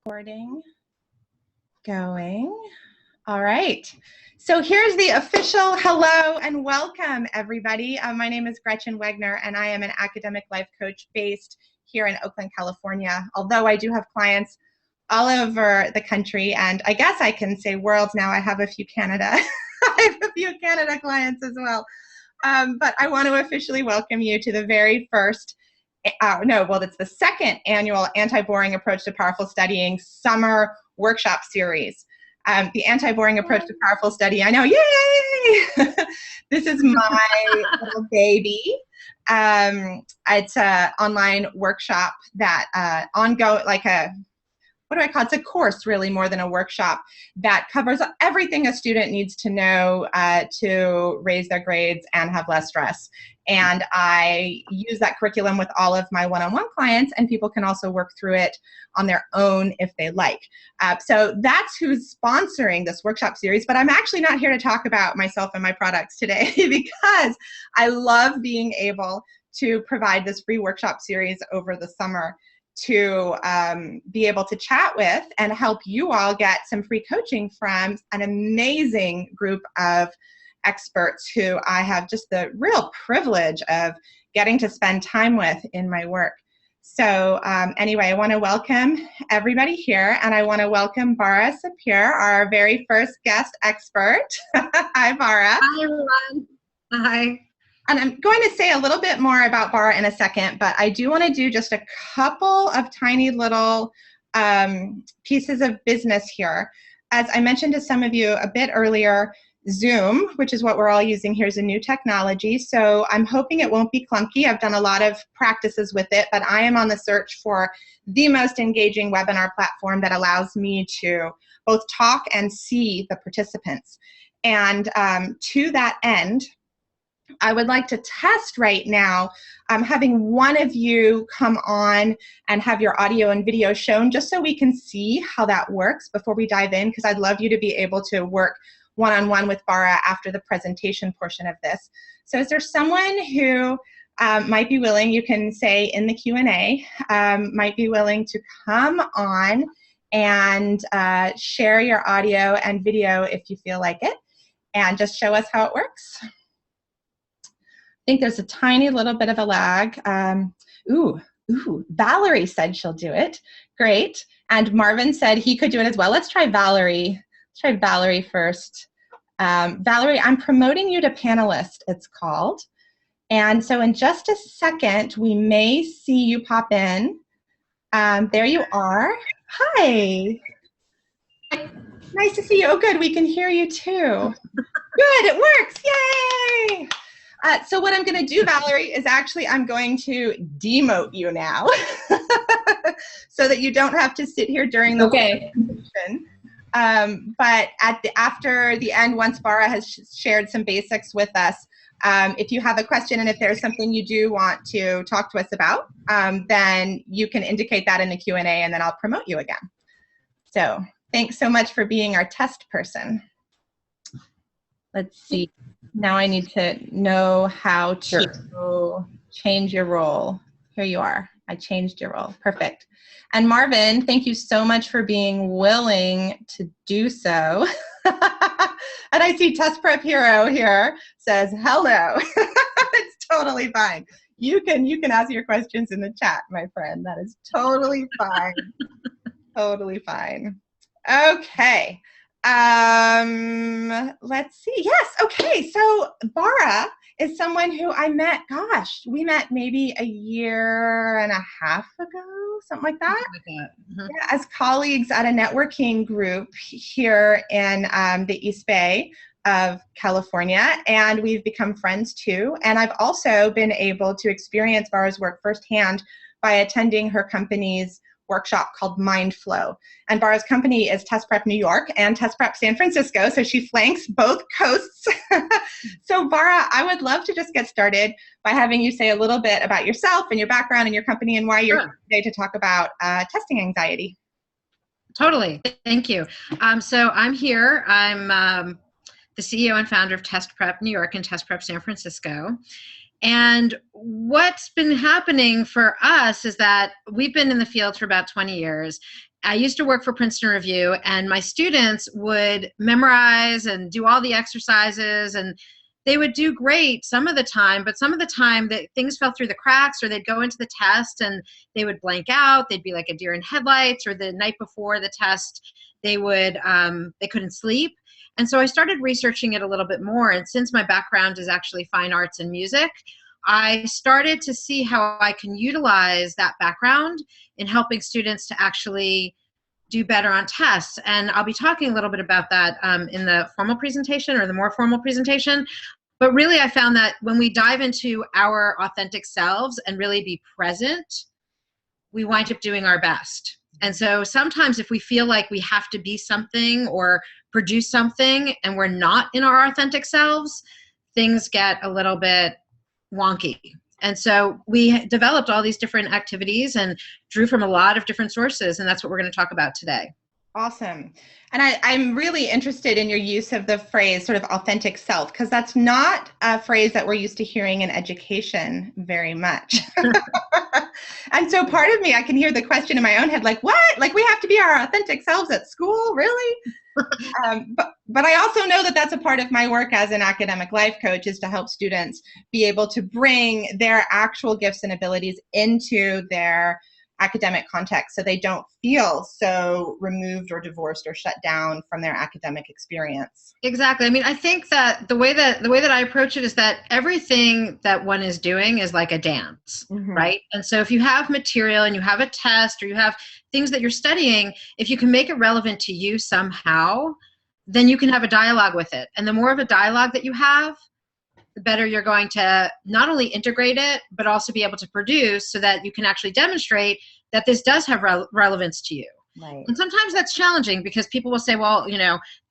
Recording going. All right. So here's the official hello and welcome, everybody. My name is Gretchen Wegner, and I am an academic life coach based here in Oakland, California. Although I do have clients all over the country, and I guess I can say world now. I have a few Canada. I have a few Canada clients as well. But I want to officially welcome you to the very first it's the second annual Anti-Boring Approach to Powerful Studying Summer Workshop Series. The Anti-Boring Approach to Powerful Study, I know, yay! This is my little baby. It's an online workshop that it's a course really more than a workshop that covers everything a student needs to know to raise their grades and have less stress. And I use that curriculum with all of my one-on-one clients, and people can also work through it on their own if they like. So that's who's sponsoring this workshop series, but I'm actually not here to talk about myself and my products today because I love being able to provide this free workshop series over the summer to be able to chat with and help you all get some free coaching from an amazing group of experts who I have just the real privilege of getting to spend time with in my work. So anyway, I want to welcome everybody here, and I want to welcome Bara Sapir, our very first guest expert. Hi, Bara. Hi, everyone. Hi. And I'm going to say a little bit more about Bara in a second, but I do want to do just a couple of tiny little pieces of business here. As I mentioned to some of you a bit earlier, Zoom, which is what we're all using here, is a new technology. So I'm hoping it won't be clunky. I've done a lot of practices with it, but I am on the search for the most engaging webinar platform that allows me to both talk and see the participants. And to that end, I would like to test right now having one of you come on and have your audio and video shown just so we can see how that works before we dive in, because I'd love you to be able to work one-on-one with Bara after the presentation portion of this. So is there someone who might be willing, you can say in the Q&A, might be willing to come on and share your audio and video if you feel like it, and just show us how it works? I think there's a tiny little bit of a lag. Valerie said she'll do it. Great. And Marvin said he could do it as well. Let's try Valerie. Let's try Valerie first. Valerie, I'm promoting you to panelist, it's called. And so in just a second, we may see you pop in. There you are. Hi. Nice to see you. Oh, good. We can hear you too. Good. It works. Yay. So what I'm going to do, Valerie, is actually I'm going to demote you now so that you don't have to sit here during the presentation. But after the end, once Bara has shared some basics with us, if you have a question and if there's something you do want to talk to us about, then you can indicate that in the Q&A, and then I'll promote you again. So thanks so much for being our test person. Let's see. Now I need to know how to change your role. Here you are. I changed your role. Perfect. And Marvin, thank you so much for being willing to do so. And I see Test Prep Hero here says hello. It's totally fine. You can ask your questions in the chat, my friend. That is totally fine. Totally fine. Okay. Let's see. Yes. Okay. So Bara is someone who I met, we met maybe a year and a half ago, something like that. Yeah, as colleagues at a networking group here in the East Bay of California, and we've become friends too. And I've also been able to experience Bara's work firsthand by attending her company's workshop called Mind Flow. And Bara's company is Test Prep New York and Test Prep San Francisco, so she flanks both coasts. So Bara, I would love to just get started by having you say a little bit about yourself and your background and your company and why you're here today to talk about testing anxiety. Totally. Thank you. So I'm here. I'm the CEO and founder of Test Prep New York and Test Prep San Francisco. And what's been happening for us is that we've been in the field for about 20 years, I used to work for Princeton Review, and my students would memorize and do all the exercises, and they would do great some of the time, but some of the time that things fell through the cracks, or they'd go into the test and they would blank out. They'd be like a deer in headlights, or the night before the test, they couldn't sleep. And so I started researching it a little bit more. And since my background is actually fine arts and music, I started to see how I can utilize that background in helping students to actually do better on tests. And I'll be talking a little bit about that in the formal presentation, or the more formal presentation. But really, I found that when we dive into our authentic selves and really be present, we wind up doing our best. And so sometimes if we feel like we have to be something or produce something and we're not in our authentic selves, things get a little bit wonky. And so we developed all these different activities and drew from a lot of different sources, and that's what we're going to talk about today. Awesome. And I'm really interested in your use of the phrase sort of authentic self, because that's not a phrase that we're used to hearing in education very much. And so part of me, I can hear the question in my own head, like, what? Like, we have to be our authentic selves at school? Really? But I also know that that's a part of my work as an academic life coach, is to help students be able to bring their actual gifts and abilities into their academic context, so they don't feel so removed or divorced or shut down from their academic experience. Exactly. I mean, I think that the way that I approach it is that everything that one is doing is like a dance, right? And so if you have material and you have a test, or you have things that you're studying, if you can make it relevant to you somehow, then you can have a dialogue with it. And the more of a dialogue that you have, the better you're going to not only integrate it, but also be able to produce, so that you can actually demonstrate that this does have relevance to you. Right. And sometimes that's challenging, because people will say, well,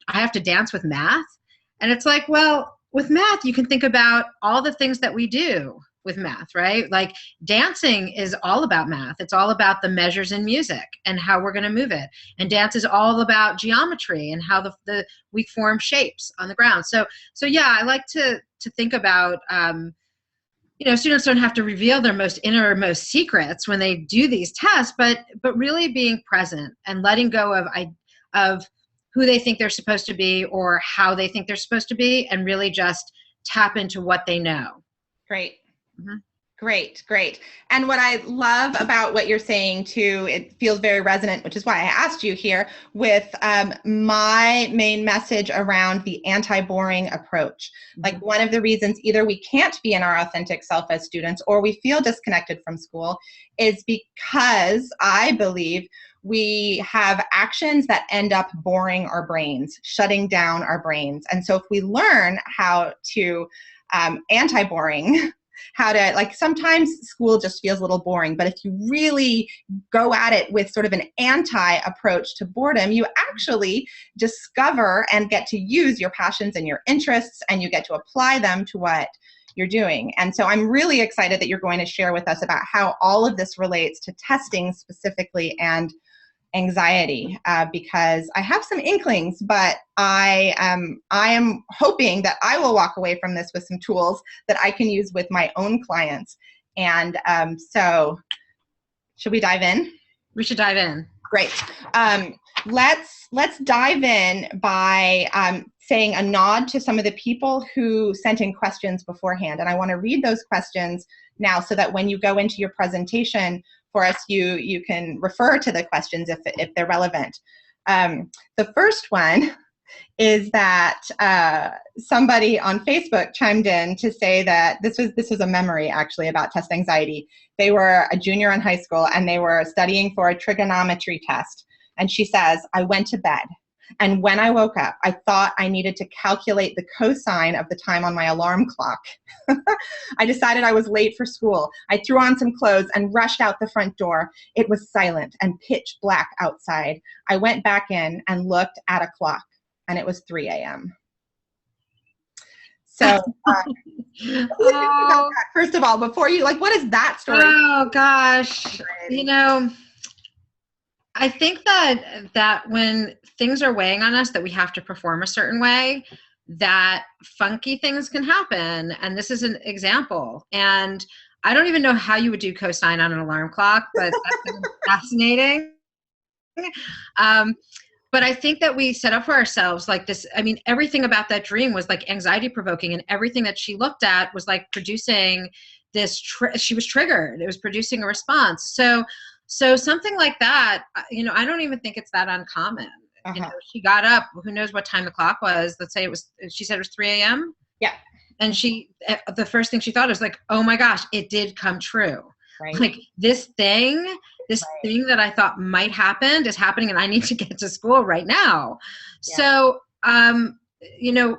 I have to dance with math. And it's like, well, with math, you can think about all the things that we do with math, right? Like, dancing is all about math. It's all about the measures in music and how we're going to move it. And dance is all about geometry and how we form shapes on the ground. So yeah, I like to think about, students don't have to reveal their most innermost secrets when they do these tests, but really being present and letting go of who they think they're supposed to be or how they think they're supposed to be, and really just tap into what they know. Great. Mm-hmm. Great. And what I love about what you're saying too, it feels very resonant, which is why I asked you here, with my main message around the anti-boring approach. Like, one of the reasons either we can't be in our authentic self as students, or we feel disconnected from school, is because I believe we have actions that end up boring our brains, shutting down our brains. And so if we learn how to anti-boring, how to, like, sometimes school just feels a little boring, but if you really go at it with sort of an anti-approach to boredom, you actually discover and get to use your passions and your interests, and you get to apply them to what you're doing. And so I'm really excited that you're going to share with us about how all of this relates to testing specifically and anxiety, because I have some inklings, but I am hoping that I will walk away from this with some tools that I can use with my own clients. And so should we dive in? We should dive in. Great. Let's dive in by saying a nod to some of the people who sent in questions beforehand. And I want to read those questions now, so that when you go into your presentation for us, you can refer to the questions if they're relevant. The first one is that somebody on Facebook chimed in to say that this was a memory actually about test anxiety. They were a junior in high school and they were studying for a trigonometry test. And she says, I went to bed, and when I woke up, I thought I needed to calculate the cosine of the time on my alarm clock. I decided I was late for school. I threw on some clothes and rushed out the front door. It was silent and pitch black outside. I went back in and looked at a clock, and it was 3 a.m. So first of all, before you, like, what is that story? Oh gosh, I think that when things are weighing on us, that we have to perform a certain way, that funky things can happen. And this is an example. And I don't even know how you would do cosine on an alarm clock, but that's fascinating. Um, but I think that we set up for ourselves like this. I mean, everything about that dream was like anxiety provoking, and everything that she looked at was like producing this, she was triggered. It was producing a response. So something like that, I don't even think it's that uncommon. She got up, who knows what time the clock was. Let's say she said it was 3 a.m. Yeah. And the first thing she thought was like, oh my gosh, it did come true. Right. Like this thing that I thought might happen is happening, and I need to get to school right now. Yeah. So,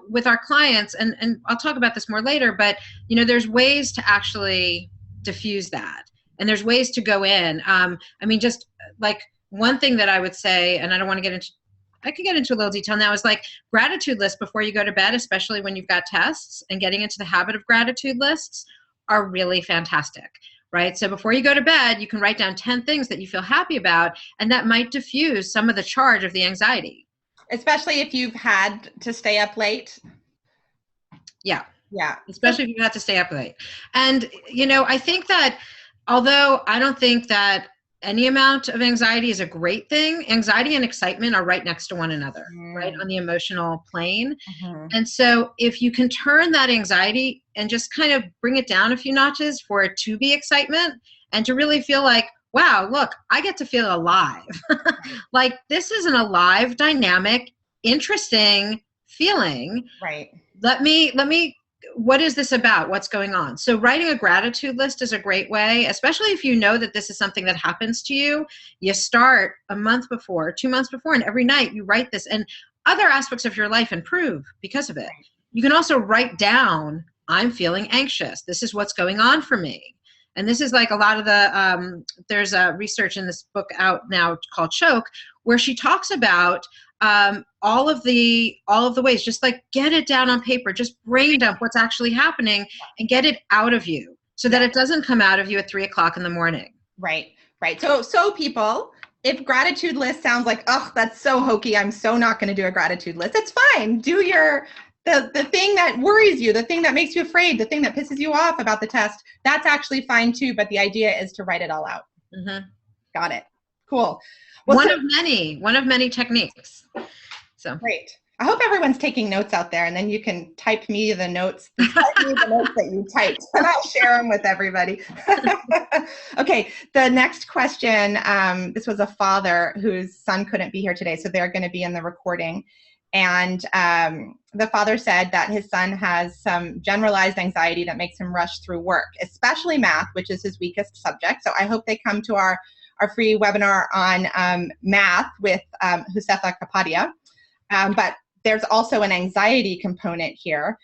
with our clients, and I'll talk about this more later, but, there's ways to actually diffuse that. And there's ways to go in. Just like one thing that I would say, and I don't want to get into, I could get into a little detail now, is like gratitude lists before you go to bed, especially when you've got tests, and getting into the habit of gratitude lists are really fantastic, right? So before you go to bed, you can write down 10 things that you feel happy about, and that might diffuse some of the charge of the anxiety. Especially if you've had to stay up late. Yeah. Yeah. Especially if you've had to stay up late. And, I think that although I don't think that any amount of anxiety is a great thing, anxiety and excitement are right next to one another, right, on the emotional plane. Mm-hmm. And so if you can turn that anxiety and just kind of bring it down a few notches for it to be excitement, and to really feel like, wow, look, I get to feel alive. Like this is an alive, dynamic, interesting feeling. Right. Let me what is this about? What's going on? So writing a gratitude list is a great way, especially if you know that this is something that happens to you. You start a month before, 2 months before, and every night you write this, and other aspects of your life improve because of it. You can also write down, I'm feeling anxious. This is what's going on for me. And this is like a lot of the, there's a research in this book out now called Choke, where she talks about all of the ways, just like get it down on paper, just brain dump what's actually happening and get it out of you so that it doesn't come out of you at 3 o'clock in the morning. Right. So people, if gratitude list sounds like, oh, that's so hokey, I'm so not going to do a gratitude list, it's fine. Do the thing that worries you, the thing that makes you afraid, the thing that pisses you off about the test, that's actually fine too. But the idea is to write it all out. Mm-hmm. Got it. Cool. Well, one of many techniques. So great. I hope everyone's taking notes out there, and then you can type me the notes that you typed, and I'll share them with everybody. Okay, the next question, this was a father whose son couldn't be here today, so they're going to be in the recording. And the father said that his son has some generalized anxiety that makes him rush through work, especially math, which is his weakest subject. So I hope they come to our free webinar on math with Josefa Kapadia. But there's also an anxiety component here.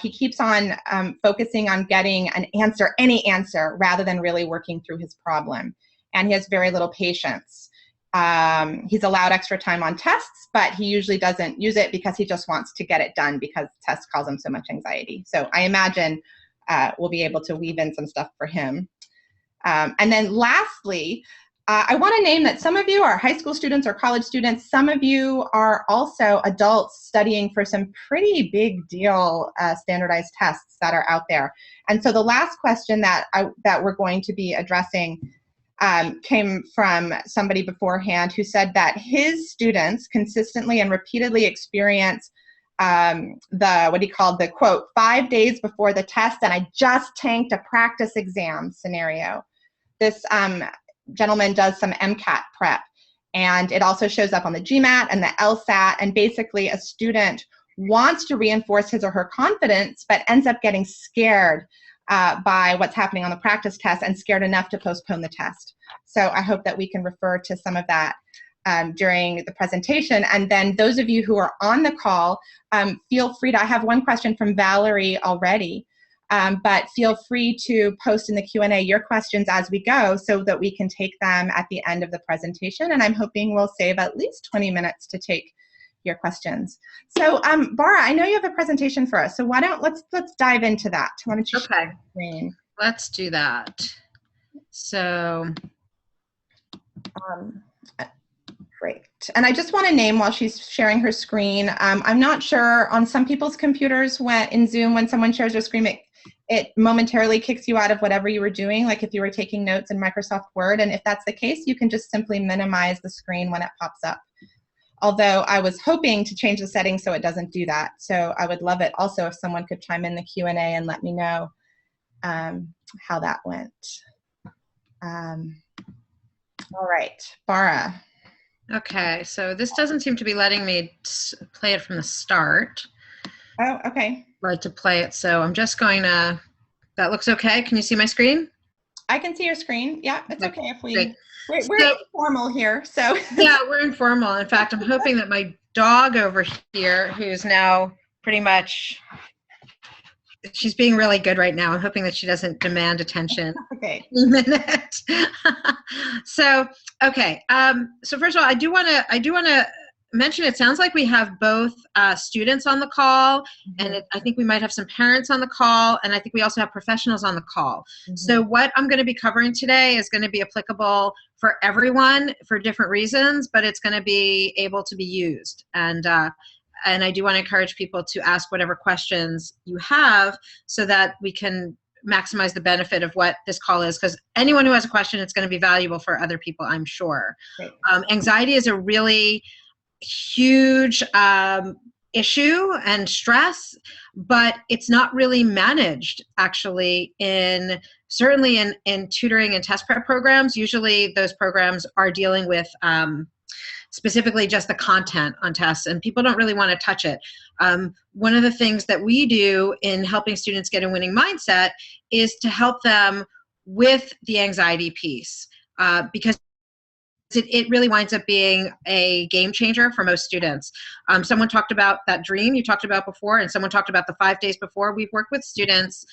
He keeps on focusing on getting any answer, rather than really working through his problem. And he has very little patience. He's allowed extra time on tests, but he usually doesn't use it because he just wants to get it done because tests cause him so much anxiety. So I imagine we'll be able to weave in some stuff for him. And then lastly, I want to name that some of you are high school students or college students. Some of you are also adults studying for some pretty big deal standardized tests that are out there. And so the last question that we're going to be addressing came from somebody beforehand who said that his students consistently and repeatedly experience what he called the, quote, 5 days before the test and I just tanked a practice exam scenario. This gentleman does some MCAT prep, and it also shows up on the GMAT and the LSAT, and basically a student wants to reinforce his or her confidence but ends up getting scared by what's happening on the practice test and scared enough to postpone the test. So I hope that we can refer to some of that during the presentation. And then those of you who are on the call, feel free to, I have one question from Valerie already, but feel free to post in the Q&A your questions as we go so that we can take them at the end of the presentation. And I'm hoping we'll save at least 20 minutes to take your questions. So Bara, I know you have a presentation for us, so why don't let's dive into that. Why don't you share your screen? Let's do that. So great. And I just want to name while she's sharing her screen, I'm not sure on some people's computers in Zoom when someone shares their screen, it momentarily kicks you out of whatever you were doing, like if you were taking notes in Microsoft Word. And if that's the case, you can just simply minimize the screen when it pops up. Although I was hoping to change the settings so it doesn't do that. So I would love it also if someone could chime in the Q&A and let me know how that went. All right, Bara. Okay, so this doesn't seem to be letting me play it from the start. Oh, okay. Right, to play it, so I'm just going to, that looks okay. Can you see my screen? I can see your screen. Yeah, it's okay if Great. we're informal here, so. Yeah, we're informal. In fact, I'm hoping that my dog over here, who's now pretty much, she's being really good right now. I'm hoping that she doesn't demand attention. Okay. In a minute. So, okay. So first of all, I do want to mention, it sounds like we have both students on the call, and I think we might have some parents on the call, and I think we also have professionals on the call. So what I'm going to be covering today is going to be applicable for everyone for different reasons, but it's going to be able to be used. And I do want to encourage people to ask whatever questions you have so that we can maximize the benefit of what this call is, because anyone who has a question, it's going to be valuable for other people, I'm sure. Anxiety is a really huge issue and stress, but it's not really managed actually certainly in tutoring and test prep programs. Usually those programs are dealing with specifically just the content on tests, and people don't really want to touch it. One of the things that we do in helping students get a winning mindset is to help them with the anxiety piece, because it really winds up being a game changer for most students. Someone talked about that dream you talked about before, and someone talked about the 5 days before. We've worked with students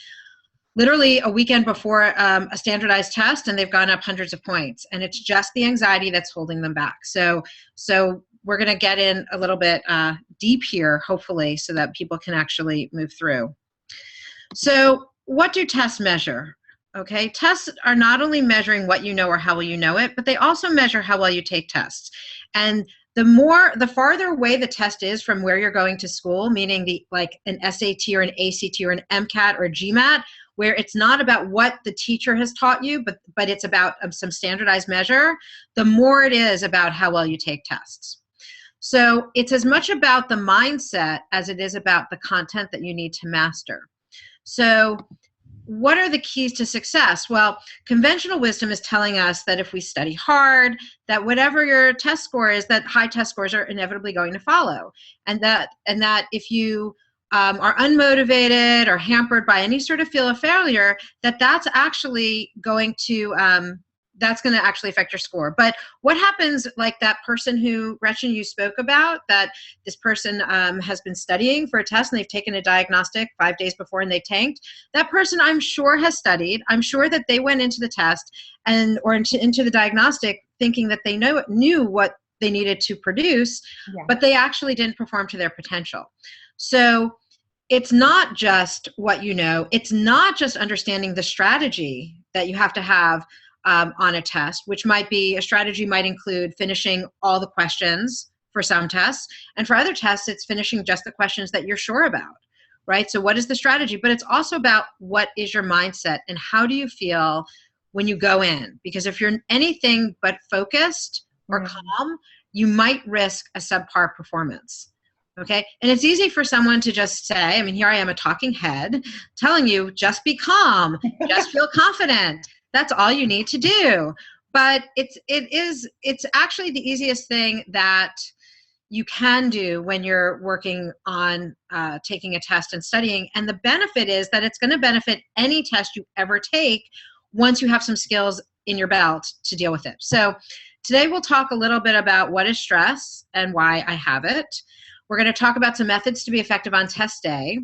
literally a weekend before a standardized test, and they've gone up hundreds of points, and it's just the anxiety that's holding them back. So we're going to get in a little bit deep here, hopefully, so that people can actually move through. So what do tests measure? Okay, tests are not only measuring what you know or how well you know it, but they also measure how well you take tests. And the farther away the test is from where you're going to school, meaning like an SAT or an ACT or an MCAT or GMAT, where it's not about what the teacher has taught you, but it's about some standardized measure, the more it is about how well you take tests. So it's as much about the mindset as it is about the content that you need to master. So what are the keys to success? Well, conventional wisdom is telling us that if we study hard, that whatever your test score is, that high test scores are inevitably going to follow. And that if you are unmotivated or hampered by any sort of feel of failure, that's actually going to actually affect your score. But what happens, like that person who, Gretchen, you spoke about, that this person has been studying for a test and they've taken a diagnostic 5 days before and they tanked. That person, I'm sure, has studied. I'm sure that they went into the test or into the diagnostic thinking that they knew what they needed to produce, but they actually didn't perform to their potential. So it's not just what you know. It's not just understanding the strategy that you have to have on a test, which a strategy might include finishing all the questions for some tests. And for other tests, it's finishing just the questions that you're sure about, right? So what is the strategy? But it's also about what is your mindset and how do you feel when you go in? Because if you're anything but focused or calm, you might risk a subpar performance. Okay, and it's easy for someone to just say, I mean, here I am, a talking head, telling you, just be calm, just feel confident. That's all you need to do. But it's actually the easiest thing that you can do when you're working on taking a test and studying. And the benefit is that it's going to benefit any test you ever take once you have some skills in your belt to deal with it. So today we'll talk a little bit about what is stress and why I have it. We're going to talk about some methods to be effective on test day.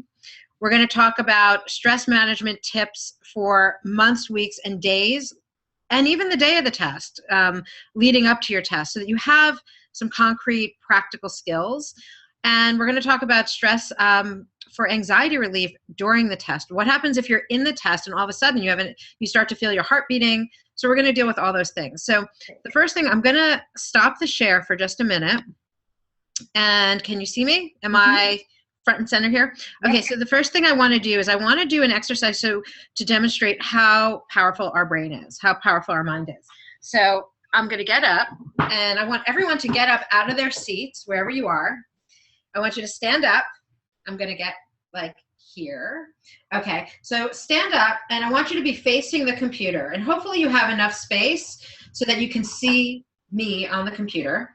We're going to talk about stress management tips for months, weeks, and days, and even the day of the test, leading up to your test, so that you have some concrete practical skills. And we're going to talk about stress for anxiety relief during the test. What happens if you're in the test and all of a sudden you start to feel your heart beating? So we're going to deal with all those things. So the first thing, I'm going to stop the share for just a minute. And can you see me? Am I front and center here? Okay, so the first thing I want to do is I want to do an exercise to demonstrate how powerful our brain is, how powerful our mind is. So I'm going to get up, and I want everyone to get up out of their seats, wherever you are. I want you to stand up. I'm going to get like here. Okay, so stand up, and I want you to be facing the computer, and hopefully you have enough space so that you can see me on the computer.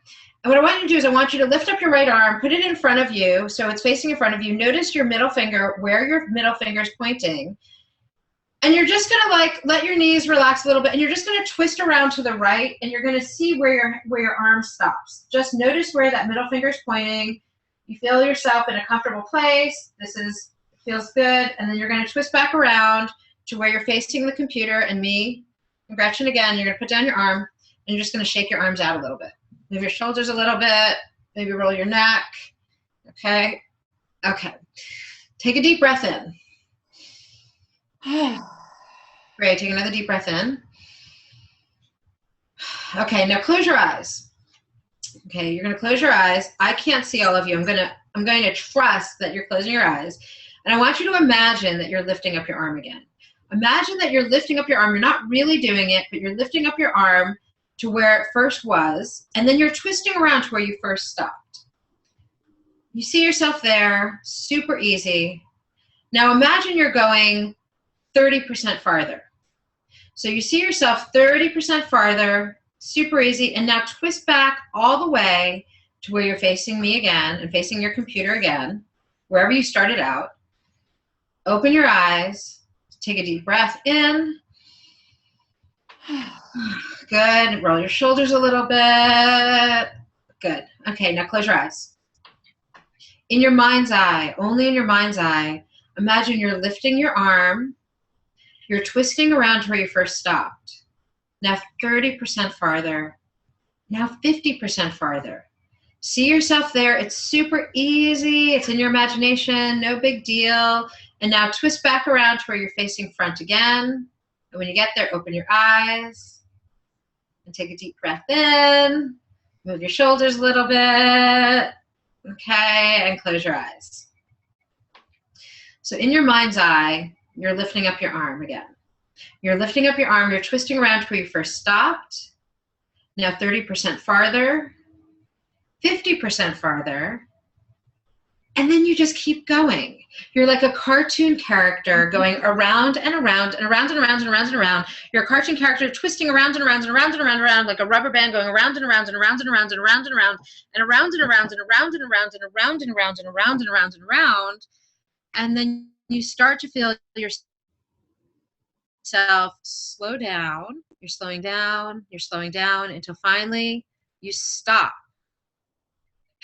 And what I want you to do is I want you to lift up your right arm, put it in front of you, so it's facing in front of you. Notice your middle finger, where your middle finger is pointing. And you're just gonna like let your knees relax a little bit, and you're just gonna twist around to the right, and you're gonna see where your arm stops. Just notice where that middle finger is pointing. You feel yourself in a comfortable place. Feels good, and then you're gonna twist back around to where you're facing the computer and me. And Gretchen, again, you're gonna put down your arm, and you're just gonna shake your arms out a little bit. Move your shoulders a little bit, maybe roll your neck, okay? Okay, take a deep breath in. Great, take another deep breath in. Okay, now close your eyes. Okay, you're gonna close your eyes. I can't see all of you. I'm going to trust that you're closing your eyes. And I want you to imagine that you're lifting up your arm again. Imagine that you're lifting up your arm. You're not really doing it, but you're lifting up your arm to where it first was, and then you're twisting around to where you first stopped. You see yourself there, super easy. Now imagine you're going 30% farther. So you see yourself 30% farther, super easy, and now twist back all the way to where you're facing me again and facing your computer again, wherever you started out. Open your eyes, take a deep breath in. Good. Roll your shoulders a little bit. Good. Okay, now close your eyes. In your mind's eye, only in your mind's eye, imagine you're lifting your arm. You're twisting around to where you first stopped. Now 30% farther. Now 50% farther. See yourself there. It's super easy. It's in your imagination. No big deal. And now twist back around to where you're facing front again. And when you get there, open your eyes. And take a deep breath in, move your shoulders a little bit, okay, and close your eyes. So in your mind's eye, you're lifting up your arm again. You're lifting up your arm, you're twisting around to where you first stopped, now 30% farther, 50% farther, and then you just keep going. You're like a cartoon character going around and around and around and around and around and around. You're a cartoon character twisting around and around and around and around and around like a rubber band going around and around and around and around and around and around and around and around and around and around and around and around and around and around and around. And then you start to feel yourself slow down. You're slowing down. You're slowing down until finally you stop.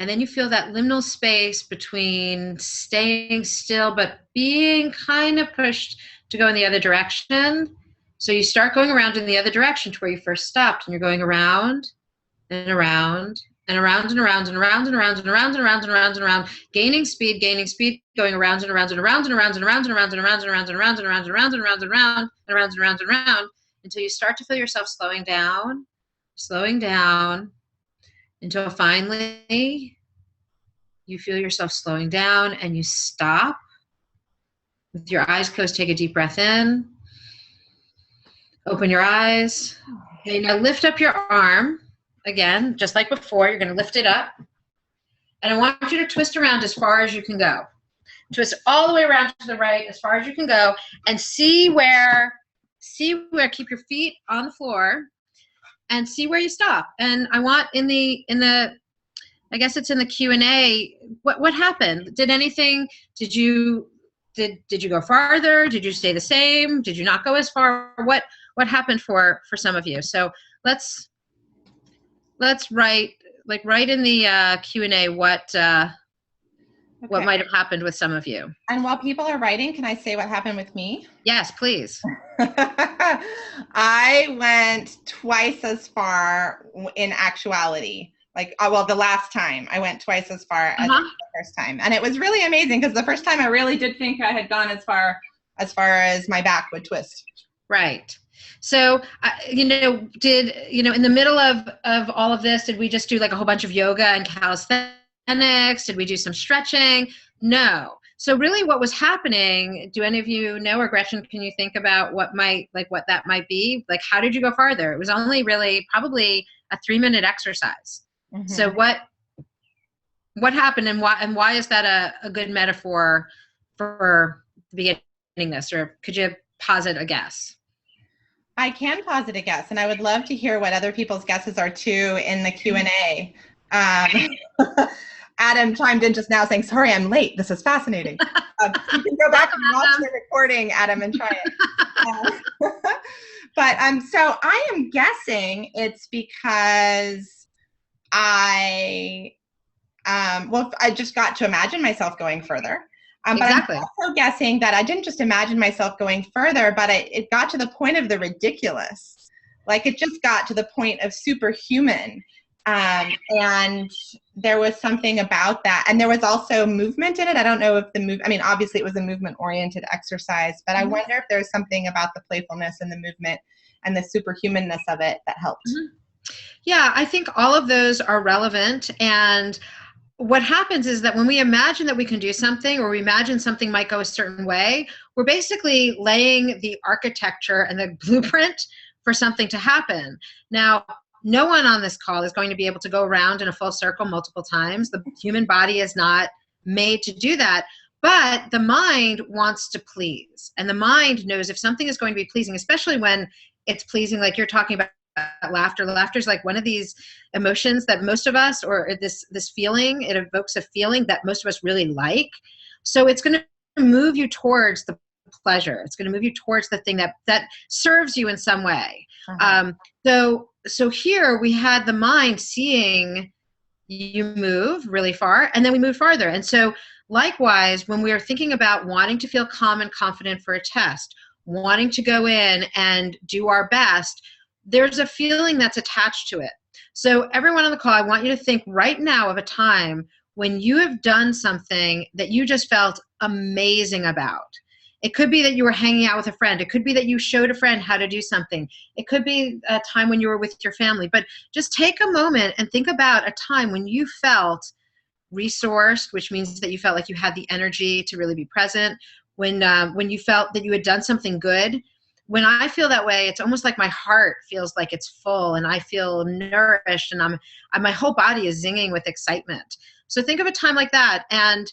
And then you feel that liminal space between staying still but being kind of pushed to go in the other direction. So you start going around in the other direction to where you first stopped, and you're going around and around and around and around and around and around and around and around and around and around, gaining speed, going around and around and around and around and around and around and around and around and around and around and around and around and around and around and around and around until you start to feel yourself slowing down until finally you feel yourself slowing down and you stop. With your eyes closed, take a deep breath in. Open your eyes. Okay, now lift up your arm. Again, just like before, you're going to lift it up. And I want you to twist around as far as you can go. Twist all the way around to the right as far as you can go. And see where, keep your feet on the floor. And see where you stop. And I want in the I guess it's in the Q&A, what happened? Did you go farther? Did you stay the same? Did you not go as far? What happened for some of you? So let's write in the Q&A what might have happened with some of you. And while people are writing, can I say what happened with me? Yes, please. I went twice as far in actuality. The last time I went twice as far as the first time. And it was really amazing because the first time I really did think I had gone as far as my back would twist. Right. So, in the middle of all of this, did we just do like a whole bunch of yoga and calisthenics? Did we do some stretching? No. So really what was happening, do any of you know, or Gretchen, can you think about what that might be? Like, how did you go farther? It was only really probably a 3-minute exercise. Mm-hmm. So what happened, and why is that a good metaphor for beginning this? Or could you posit a guess? I can posit a guess, and I would love to hear what other people's guesses are too in the Q&A. Adam chimed in just now saying, sorry, I'm late. This is fascinating. You can go back and watch the recording, Adam, and try it. But so I am guessing it's because I just got to imagine myself going further. Exactly. But I'm also guessing that I didn't just imagine myself going further, but it got to the point of the ridiculous. Like, it just got to the point of superhuman. And there was something about that. And there was also movement in it. I don't know if obviously it was a movement-oriented exercise, but I wonder if there's something about the playfulness and the movement and the superhumanness of it that helped. Mm-hmm. Yeah, I think all of those are relevant. And what happens is that when we imagine that we can do something, or we imagine something might go a certain way, we're basically laying the architecture and the blueprint for something to happen. Now, no one on this call is going to be able to go around in a full circle multiple times. The human body is not made to do that. But the mind wants to please. And the mind knows if something is going to be pleasing, especially when it's pleasing, like you're talking about laughter. Laughter is like one of these emotions that most of us, or this feeling, it evokes a feeling that most of us really like. So it's going to move you towards the pleasure. It's going to move you towards the thing that serves you in some way. So here we had the mind seeing you move really far, and then we move farther. And so likewise, when we are thinking about wanting to feel calm and confident for a test, wanting to go in and do our best, there's a feeling that's attached to it. So everyone on the call, I want you to think right now of a time when you have done something that you just felt amazing about. It could be that you were hanging out with a friend. It could be that you showed a friend how to do something. It could be a time when you were with your family. But just take a moment and think about a time when you felt resourced, which means that you felt like you had the energy to really be present. When you felt that you had done something good. When I feel that way, it's almost like my heart feels like it's full, and I feel nourished, and my whole body is zinging with excitement. So think of a time like that, and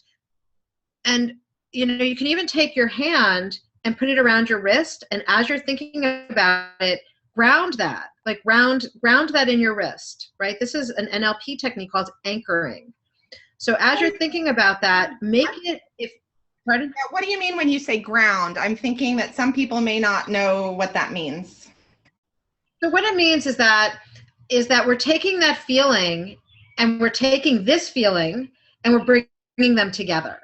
you can even take your hand and put it around your wrist, and as you're thinking about it, ground that, like ground that in your wrist, right? This is an NLP technique called anchoring. So as you're thinking about that, make it, pardon? What do you mean when you say ground? I'm thinking that some people may not know what that means. So what it means is that we're taking that feeling, and we're taking this feeling, and we're bringing them together.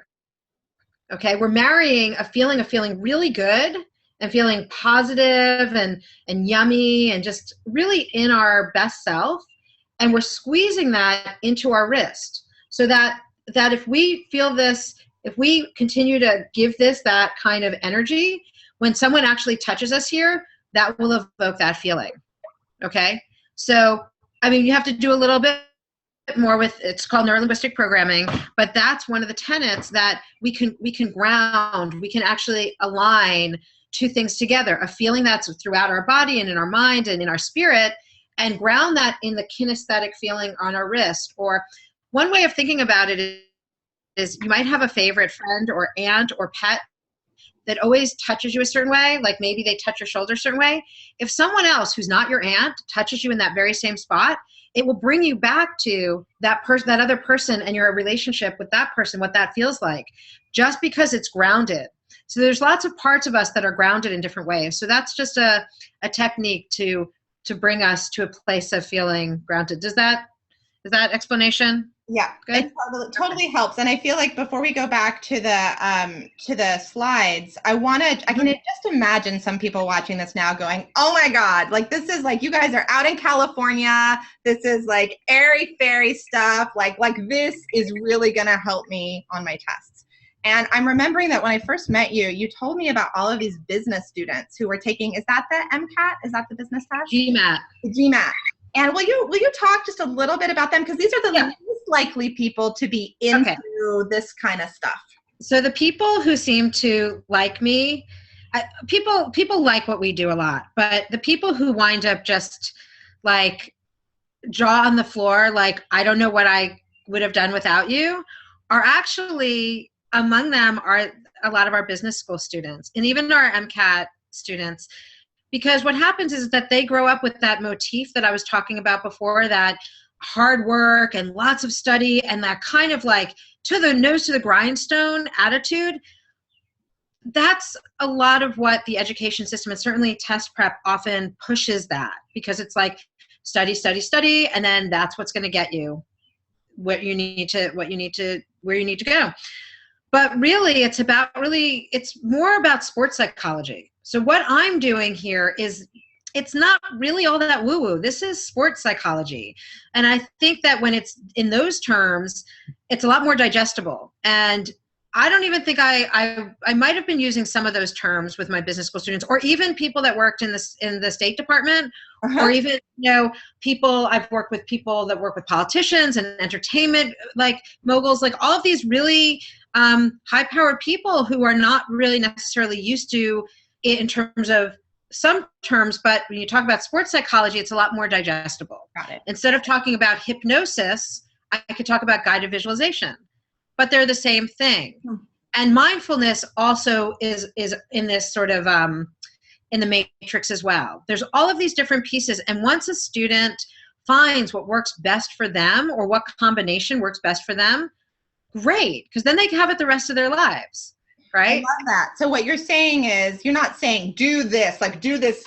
Okay, we're marrying a feeling really good and feeling positive and yummy and just really in our best self, and we're squeezing that into our wrist, so that if we feel this, if we continue to give this that kind of energy, when someone actually touches us here, that will evoke that feeling. Okay? So, you have to do a little bit more with, it's called neurolinguistic programming, but that's one of the tenets that we can ground, we can actually align two things together, a feeling that's throughout our body and in our mind and in our spirit, and ground that in the kinesthetic feeling on our wrist. Or one way of thinking about it is you might have a favorite friend or aunt or pet that always touches you a certain way, like maybe they touch your shoulder a certain way. If someone else who's not your aunt touches you in that very same spot, it will bring you back to that person, that other person, and your relationship with that person, what that feels like, just because it's grounded. So there's lots of parts of us that are grounded in different ways. So that's just a technique to bring us to a place of feeling grounded. Is that explanation? Yeah, good? It totally helps. And I feel like before we go back to the slides, I can just imagine some people watching this now going, oh my God, like this is like, you guys are out in California. This is like airy fairy stuff. Like this is really going to help me on my tests. And I'm remembering that when I first met you, you told me about all of these business students who were taking, is that the MCAT? Is that the business test? GMAT. The GMAT. And will you talk just a little bit about them? Because these are the least likely people to be into this kind of stuff. So the people who seem to like me, people like what we do a lot, but the people who wind up just like jaw on the floor, like I don't know what I would have done without you, are actually among them are a lot of our business school students and even our MCAT students. Because what happens is that they grow up with that motif that I was talking about before, that hard work and lots of study and that kind of like to the nose to the grindstone attitude. That's a lot of what the education system and certainly test prep often pushes, that because it's like study, study, study, and then that's what's going to get you where you need to go. But really, it's more about sports psychology. So what I'm doing here is, it's not really all that woo-woo. This is sports psychology. And I think that when it's in those terms, it's a lot more digestible. And I don't even think I might have been using some of those terms with my business school students, or even people that worked in the State Department, or even, people, I've worked with people that work with politicians and entertainment, like moguls, like all of these really high-powered people who are not really necessarily used to it in terms of some terms, but when you talk about sports psychology, it's a lot more digestible. Got it. Instead of talking about hypnosis, I could talk about guided visualization, but they're the same thing. And mindfulness also is in this sort of in the matrix as well. There's all of these different pieces, and once a student finds what works best for them or what combination works best for them, great, because then they can have it the rest of their lives. Right? I love that. So what you're saying is, you're not saying do this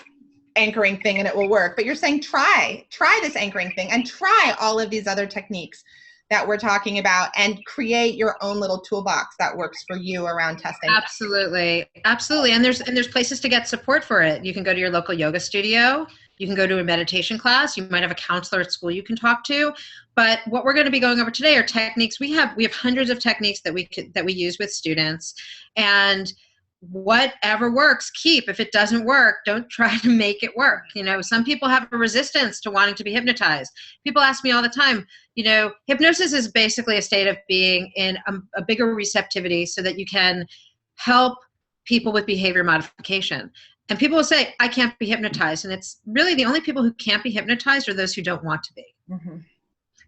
anchoring thing and it will work, but you're saying try this anchoring thing and try all of these other techniques that we're talking about and create your own little toolbox that works for you around testing. Absolutely. Absolutely. And there's places to get support for it. You can go to your local yoga studio. You can go to a meditation class. You might have a counselor at school you can talk to. But what we're going to be going over today are techniques. We have hundreds of techniques that we use with students, and whatever works, keep. If it doesn't work, don't try to make it work. Some people have a resistance to wanting to be hypnotized. People ask me all the time, hypnosis is basically a state of being in a bigger receptivity so that you can help people with behavior modification. And people will say, I can't be hypnotized. And it's really the only people who can't be hypnotized are those who don't want to be. Mm-hmm.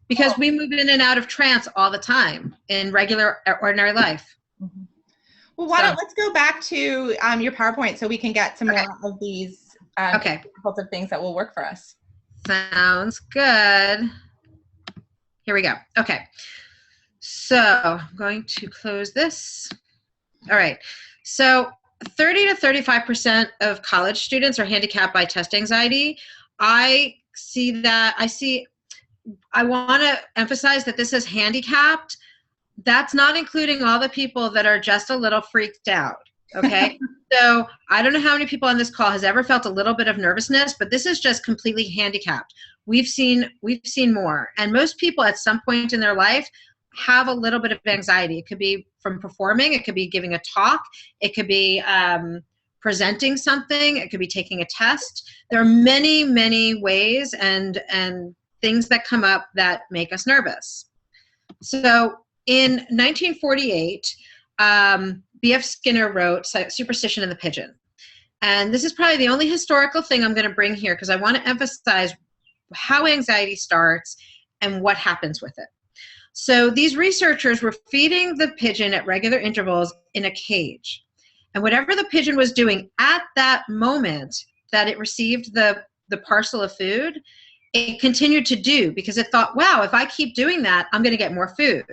Because we move in and out of trance all the time in regular, ordinary life. Mm-hmm. Well, let's go back to your PowerPoint so we can get some more of these examples of things that will work for us. Sounds good. Here we go. Okay. So I'm going to close this. All right. So 30 to 35% of college students are handicapped by test anxiety. I want to emphasize that this is handicapped. That's not including all the people that are just a little freaked out. Okay. So I don't know how many people on this call has ever felt a little bit of nervousness, but this is just completely handicapped. We've seen more. And most people at some point in their life have a little bit of anxiety. It could be from performing. It could be giving a talk. It could be presenting something. It could be taking a test. There are many, many ways and things that come up that make us nervous. So in 1948, B.F. Skinner wrote Superstition and the Pigeon. And this is probably the only historical thing I'm going to bring here because I want to emphasize how anxiety starts and what happens with it. So these researchers were feeding the pigeon at regular intervals in a cage. And whatever the pigeon was doing at that moment that it received the parcel of food, it continued to do because it thought, wow, if I keep doing that, I'm going to get more food.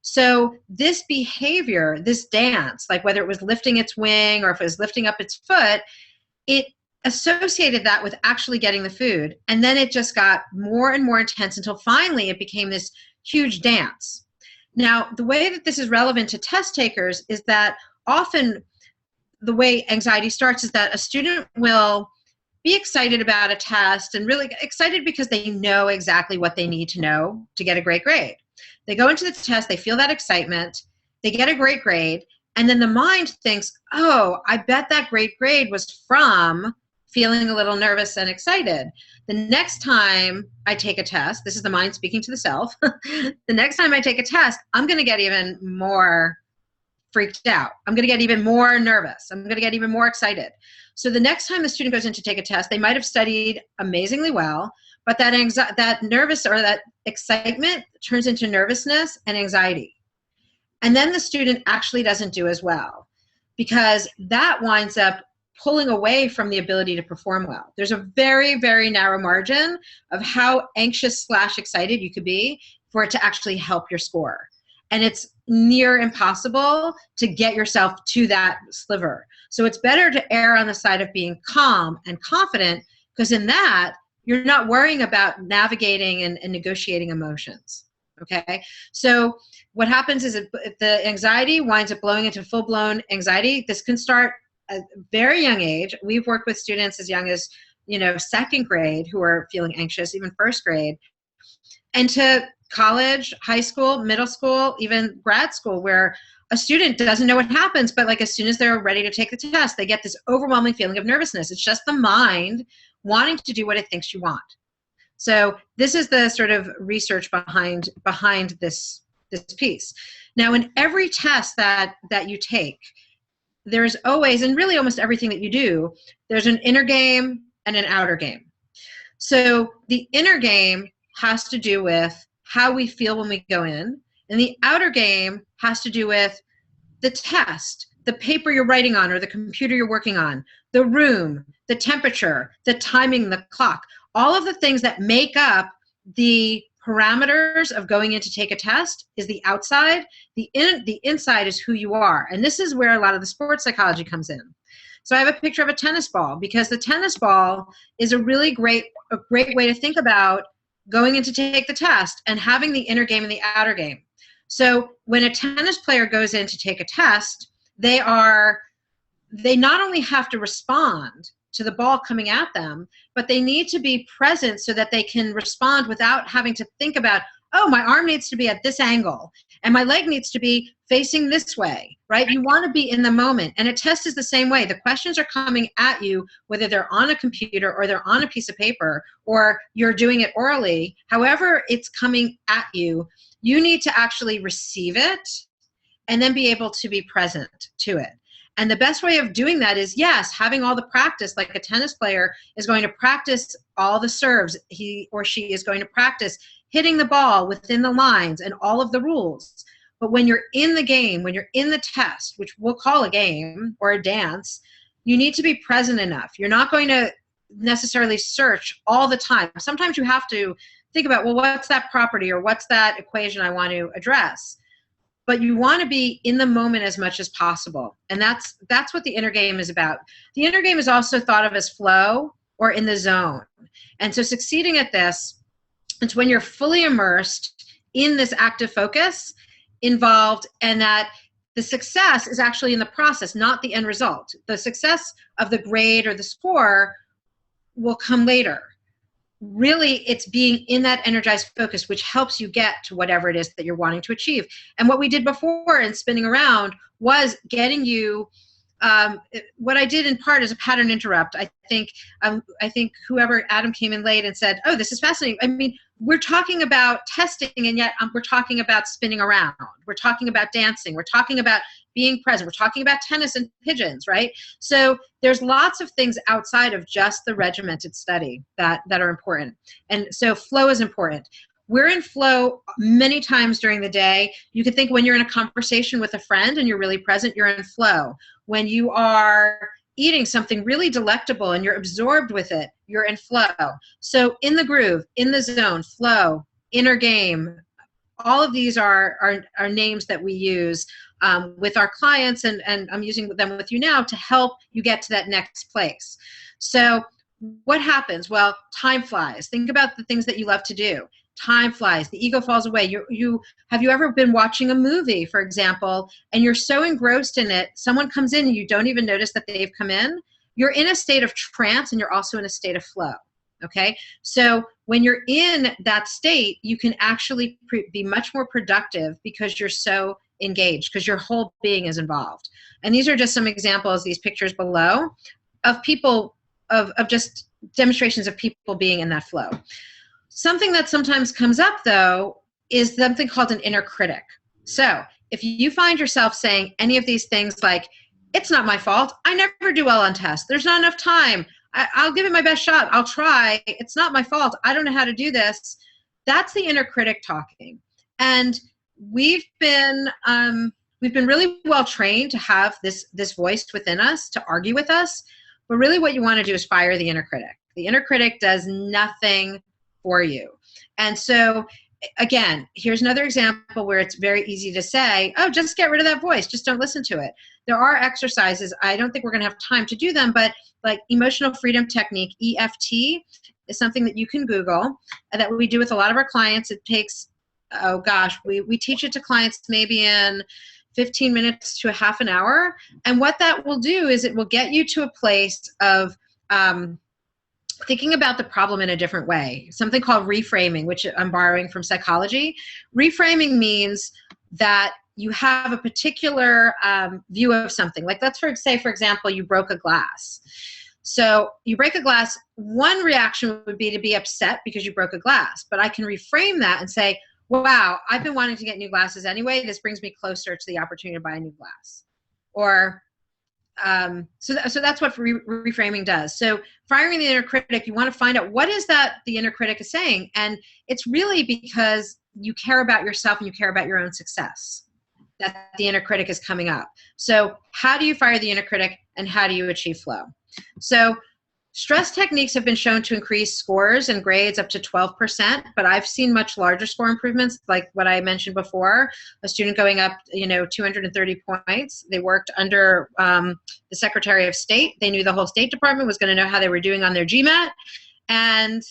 So this behavior, this dance, like whether it was lifting its wing or if it was lifting up its foot, it associated that with actually getting the food. And then it just got more and more intense until finally it became this huge dance. Now, the way that this is relevant to test takers is that often the way anxiety starts is that a student will be excited about a test and really excited because they know exactly what they need to know to get a great grade. They go into the test, they feel that excitement, they get a great grade, and then the mind thinks, oh, I bet that great grade was from feeling a little nervous and excited. The next time I take a test, this is the mind speaking to the self, the next time I take a test, I'm going to get even more freaked out. I'm going to get even more nervous. I'm going to get even more excited. So the next time the student goes in to take a test, they might have studied amazingly well, but that nervous or that excitement turns into nervousness and anxiety. And then the student actually doesn't do as well, because that winds up pulling away from the ability to perform well. There's a very, very narrow margin of how anxious / excited you could be for it to actually help your score. And it's near impossible to get yourself to that sliver. So it's better to err on the side of being calm and confident, because in that, you're not worrying about navigating and negotiating emotions. Okay, so what happens is if the anxiety winds up blowing into full-blown anxiety. This can start at a very young age. We've worked with students as young as, second grade who are feeling anxious, even first grade, and to college, high school, middle school, even grad school, where a student doesn't know what happens, but like as soon as they're ready to take the test, they get this overwhelming feeling of nervousness. It's just the mind wanting to do what it thinks you want. So this is the sort of research behind this piece. Now, in every test that you take, there's always, and really almost everything that you do, there's an inner game and an outer game. So the inner game has to do with how we feel when we go in, and the outer game has to do with the test, the paper you're writing on or the computer you're working on, the room, the temperature, the timing, the clock, all of the things that make up the parameters of going in to take a test is the outside. The inside is who you are. And this is where a lot of the sports psychology comes in. So I have a picture of a tennis ball, because the tennis ball is a really great way to think about going in to take the test and having the inner game and the outer game. So when a tennis player goes in to take a test, they not only have to respond to the ball coming at them, but they need to be present so that they can respond without having to think about, oh, my arm needs to be at this angle and my leg needs to be facing this way, right? You want to be in the moment. And a test is the same way. The questions are coming at you, whether they're on a computer or they're on a piece of paper or you're doing it orally. However it's coming at you, you need to actually receive it and then be able to be present to it. And the best way of doing that is, yes, having all the practice, like a tennis player is going to practice all the serves. He or she is going to practice hitting the ball within the lines and all of the rules. But when you're in the game, when you're in the test, which we'll call a game or a dance, you need to be present enough. You're not going to necessarily search all the time. Sometimes you have to think about, well, what's that property or what's that equation I want to address? But you want to be in the moment as much as possible. And that's what the inner game is about. The inner game is also thought of as flow or in the zone. And so succeeding at this, it's when you're fully immersed in this active focus involved, and that the success is actually in the process, not the end result. The success of the grade or the score will come later. Really, it's being in that energized focus, which helps you get to whatever it is that you're wanting to achieve. And what we did before in spinning around was getting you, what I did in part is a pattern interrupt. I think whoever, Adam came in late and said, oh, this is fascinating. I mean, we're talking about testing, and yet we're talking about spinning around. We're talking about dancing. We're talking about being present. We're talking about tennis and pigeons, right? So there's lots of things outside of just the regimented study that are important. And so flow is important. We're in flow many times during the day. You could think when you're in a conversation with a friend and you're really present, you're in flow. When you are eating something really delectable and you're absorbed with it, you're in flow. So in the groove, in the zone, flow, inner game, all of these are names that we use with our clients, and I'm using them with you now to help you get to that next place. So what happens? Well, time flies. Think about the things that you love to do. Time flies. The ego falls away. Have you ever been watching a movie, for example, and you're so engrossed in it, someone comes in and you don't even notice that they've come in? You're in a state of trance and you're also in a state of flow. Okay? So when you're in that state, you can actually be much more productive because you're so engaged, because your whole being is involved. And these are just some examples, these pictures below, of people, of just demonstrations of people being in that flow. Something that sometimes comes up, though, is something called an inner critic. So if you find yourself saying any of these things like, it's not my fault, I never do well on tests, there's not enough time, I'll give it my best shot, I'll try, it's not my fault, I don't know how to do this, that's the inner critic talking. And we've been really well trained to have this voice within us to argue with us, but really what you want to do is fire the inner critic. The inner critic does nothing for you. And so again, here's another example where it's very easy to say, oh, just get rid of that voice, just don't listen to it. There are exercises, I don't think we're going to have time to do them, but like emotional freedom technique, EFT, is something that you can Google, that we do with a lot of our clients. It takes, oh gosh, we teach it to clients maybe in 15 minutes to a half an hour. And what that will do is it will get you to a place of thinking about the problem in a different way, something called reframing, which I'm borrowing from psychology. Reframing means that you have a particular view of something. Like let's say, for example, you broke a glass. So you break a glass, one reaction would be to be upset because you broke a glass, but I can reframe that and say, wow, I've been wanting to get new glasses anyway. This brings me closer to the opportunity to buy a new glass. Or so that's what reframing does. So firing the inner critic, you want to find out what is that the inner critic is saying. And it's really because you care about yourself and you care about your own success that the inner critic is coming up. So how do you fire the inner critic and how do you achieve flow? So stress techniques have been shown to increase scores and grades up to 12%, but I've seen much larger score improvements, like what I mentioned before, a student going up, 230 points. They worked under the Secretary of State. They knew the whole State Department was going to know how they were doing on their GMAT, and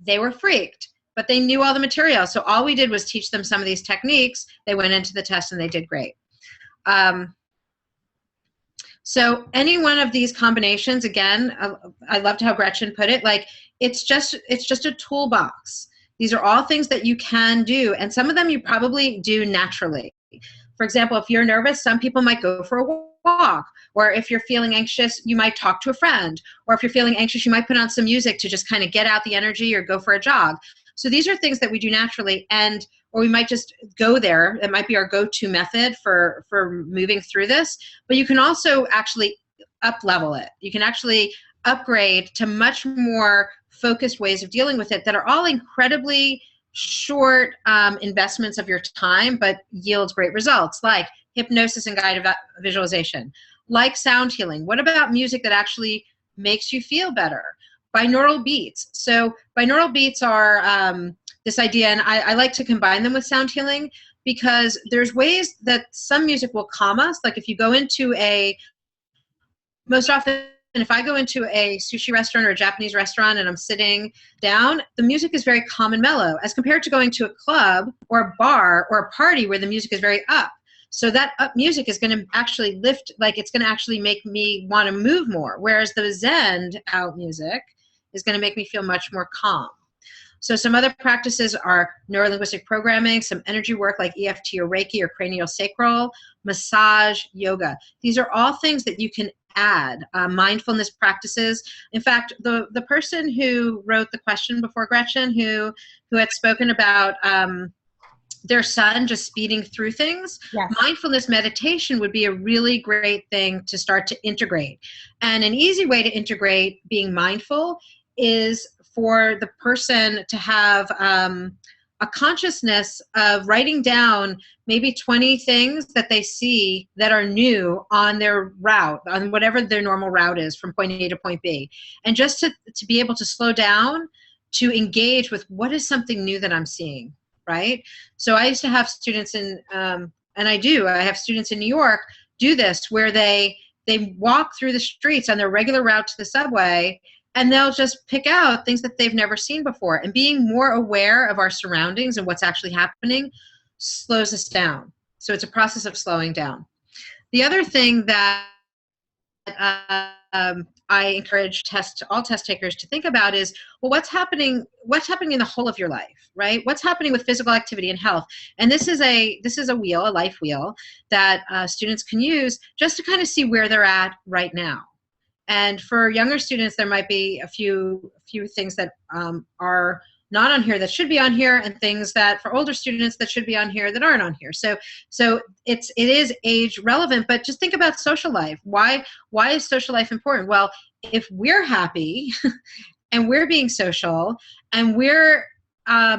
they were freaked, but they knew all the material. So all we did was teach them some of these techniques. They went into the test and they did great. So any one of these combinations, again, I loved how Gretchen put it, like it's just a toolbox. These are all things that you can do, and some of them you probably do naturally. For example, if you're nervous, some people might go for a walk, or if you're feeling anxious, you might talk to a friend, or if you're feeling anxious, you might put on some music to just kind of get out the energy or go for a jog. So these are things that we do naturally, or we might just go there. That might be our go-to method for moving through this. But you can also actually up-level it. You can actually upgrade to much more focused ways of dealing with it that are all incredibly short investments of your time, but yields great results, like hypnosis and guided visualization, like sound healing. What about music that actually makes you feel better? Binaural beats. So binaural beats are this idea, and I like to combine them with sound healing because there's ways that some music will calm us. Like if you go into most often if I go into a sushi restaurant or a Japanese restaurant and I'm sitting down, the music is very calm and mellow as compared to going to a club or a bar or a party where the music is very up. So that up music is going to actually lift, like it's going to actually make me want to move more, whereas the zened out music is going to make me feel much more calm. So some other practices are neurolinguistic programming, some energy work like EFT or Reiki or cranial sacral, massage, yoga. These are all things that you can add, mindfulness practices. In fact, the person who wrote the question before Gretchen, who had spoken about their son just speeding through things, yes. Mindfulness meditation would be a really great thing to start to integrate. And an easy way to integrate being mindful is for the person to have a consciousness of writing down maybe 20 things that they see that are new on their route, on whatever their normal route is from point A to point B. And just to be able to slow down, to engage with what is something new that I'm seeing, right? So I used to have students in, and I have students in New York do this where they walk through the streets on their regular route to the subway, and they'll just pick out things that they've never seen before. And being more aware of our surroundings and what's actually happening slows us down. So it's a process of slowing down. The other thing that I encourage all test takers to think about is, well, what's happening in the whole of your life, right? What's happening with physical activity and health? And this is a wheel, a life wheel that students can use just to kind of see where they're at right now. And for younger students, there might be a few things that are not on here that should be on here, and things that for older students that should be on here that aren't on here. So it is age relevant, but just think about social life. Why is social life important? Well, if we're happy and we're being social and we're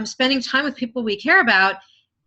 spending time with people we care about,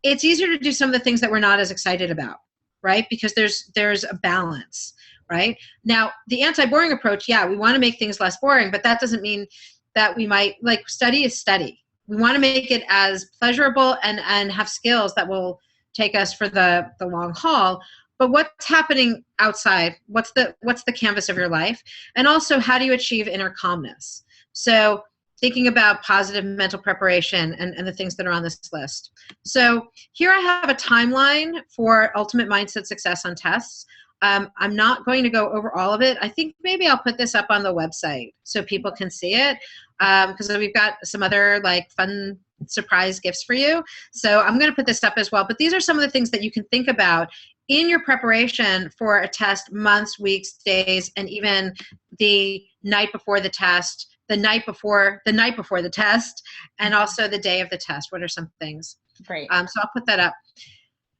it's easier to do some of the things that we're not as excited about, right? Because there's a balance, right? Now, the anti-boring approach, yeah, we want to make things less boring, but that doesn't mean that we might, like, study is study. We want to make it as pleasurable and have skills that will take us for the long haul. But what's happening outside? What's the canvas of your life? And also, how do you achieve inner calmness? So thinking about positive mental preparation and the things that are on this list. So here I have a timeline for ultimate mindset success on tests. I'm not going to go over all of it. I think maybe I'll put this up on the website so people can see it, because we've got some other like fun surprise gifts for you. So I'm going to put this up as well. But these are some of the things that you can think about in your preparation for a test, months, weeks, days, and even the night before the test, the night before the test, and also the day of the test. What are some things? Great. So I'll put that up.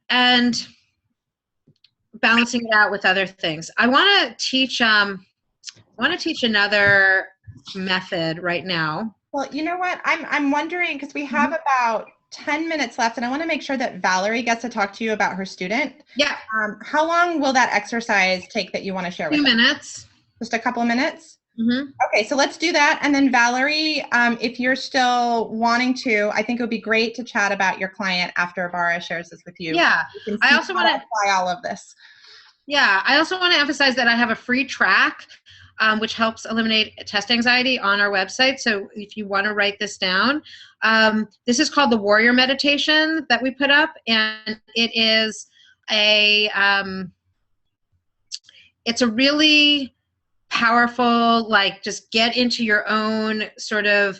And balancing it out with other things. I want to teach another method right now. Well, you know what? I'm wondering, because we have about 10 minutes left, and I want to make sure that Valerie gets to talk to you about her student. Yeah. How long will that exercise take that you want to share with us? 2 minutes. Just a couple of minutes? Mm-hmm. Okay, so let's do that. And then Valerie, if you're still wanting to, I think it would be great to chat about your client after Bara shares this with you. Yeah. I also want to apply all of this. Yeah. I also want to emphasize that I have a free track, which helps eliminate test anxiety on our website. So if you want to write this down, this is called the Warrior Meditation that we put up. And it is it's a really powerful, like, just get into your own sort of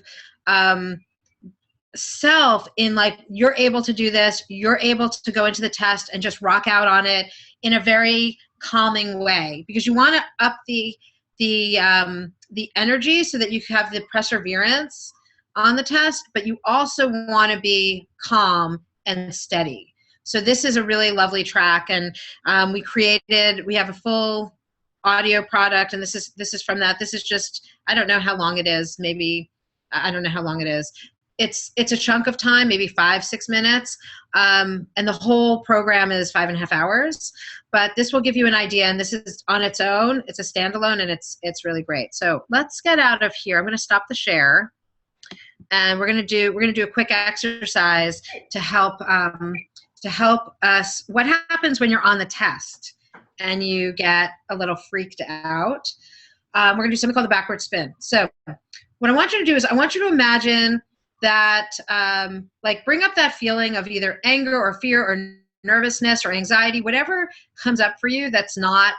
self in, like, you're able to do this, you're able to go into the test and just rock out on it in a very calming way, because you want to up the energy so that you have the perseverance on the test, but you also want to be calm and steady. So this is a really lovely track, and we have a full audio product, and this is from that. This is just, I don't know how long it is. Maybe, I don't know how long it is. It's a chunk of time, maybe 5-6 minutes. And the whole program is 5.5 hours, but this will give you an idea. And this is on its own. It's a standalone, and it's really great. So let's get out of here. I'm going to stop the share, and we're going to do a quick exercise to help us. What happens when you're on the test and you get a little freaked out? We're going to do something called the backward spin. So what I want you to do is I want you to imagine that, like, bring up that feeling of either anger or fear or nervousness or anxiety, whatever comes up for you that's not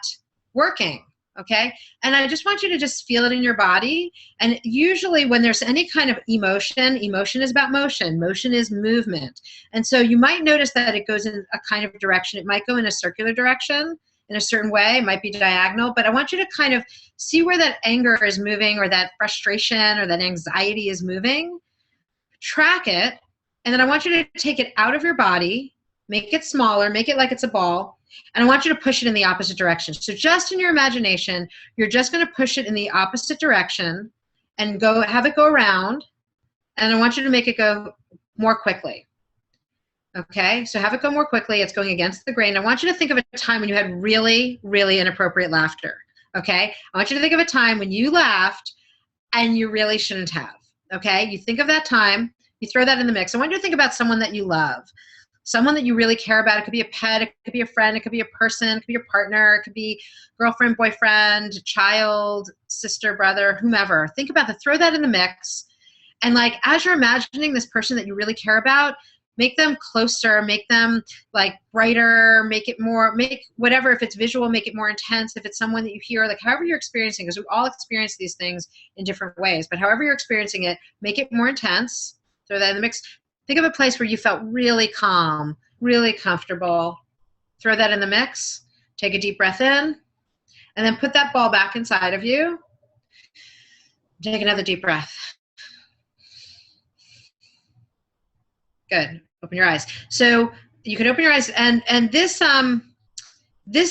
working, okay? And I just want you to just feel it in your body. And usually when there's any kind of emotion is about motion. Motion is movement. And so you might notice that it goes in a kind of direction. It might go in a circular direction in a certain way. It might be diagonal, but I want you to kind of see where that anger is moving, or that frustration or that anxiety is moving. Track it, and then I want you to take it out of your body, make it smaller, make it like it's a ball, and I want you to push it in the opposite direction. So just in your imagination, you're just going to push it in the opposite direction and have it go around, and I want you to make it go more quickly. Okay, so have it go more quickly. It's going against the grain. I want you to think of a time when you had really, really inappropriate laughter. Okay, I want you to think of a time when you laughed and you really shouldn't have. Okay, you think of that time, you throw that in the mix. I want you to think about someone that you love, someone that you really care about. It could be a pet, it could be a friend, it could be a person, it could be your partner, it could be girlfriend, boyfriend, child, sister, brother, whomever. Think about that, throw that in the mix. And, like, as you're imagining this person that you really care about, make them closer, make them, like, brighter, make whatever, if it's visual, make it more intense. If it's someone that you hear, like, however you're experiencing, because we all experience these things in different ways, but however you're experiencing it, make it more intense. Throw that in the mix. Think of a place where you felt really calm, really comfortable. Throw that in the mix. Take a deep breath in, and then put that ball back inside of you. Take another deep breath. Good. Open your eyes. So you could open your eyes, and this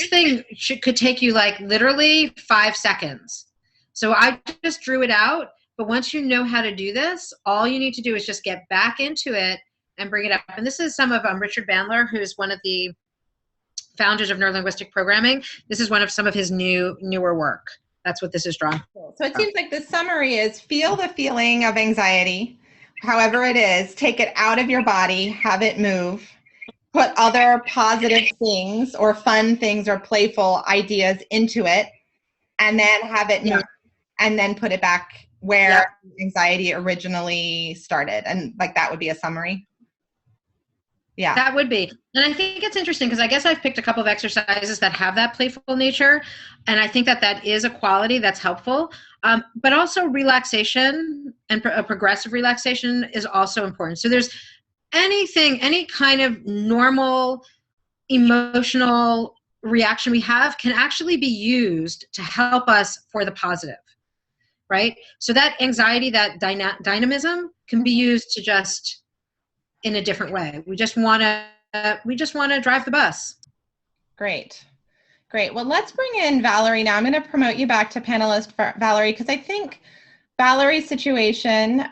thing could take you like literally 5 seconds. So I just drew it out. But once you know how to do this, all you need to do is just get back into it and bring it up. And this is some of Richard Bandler, who's one of the founders of neurolinguistic programming. This is one of some of his newer work. That's what this is drawn. So it seems like the summary is feel the feeling of anxiety, however it is, take it out of your body, have it move, put other positive things or fun things or playful ideas into it, and then have it move, and then put it back where anxiety originally started. And like that would be a summary. Yeah. That would be. And I think it's interesting because I guess I've picked a couple of exercises that have that playful nature. And I think that is a quality that's helpful. But also relaxation and a progressive relaxation is also important. So there's any kind of normal emotional reaction we have can actually be used to help us for the positive. Right? So that anxiety, that dynamism can be used to just in a different way. We just want to drive the bus. Great. Well, let's bring in Valerie now. I'm going to promote you back to panelist for Valerie, because I think Valerie's situation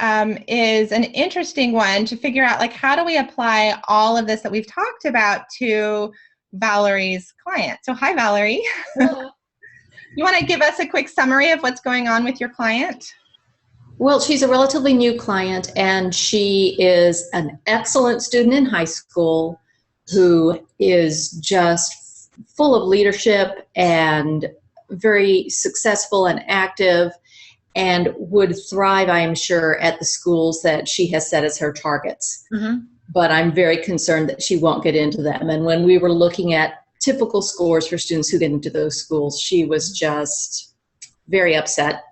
is an interesting one to figure out, like, how do we apply all of this that we've talked about to Valerie's client? So hi, Valerie. Hello. You want to give us a quick summary of what's going on with your client? Well, she's a relatively new client, and she is an excellent student in high school who is just full of leadership and very successful and active, and would thrive, I am sure, at the schools that she has set as her targets. Mm-hmm. But I'm very concerned that she won't get into them. And when we were looking at typical scores for students who get into those schools, she was just very upset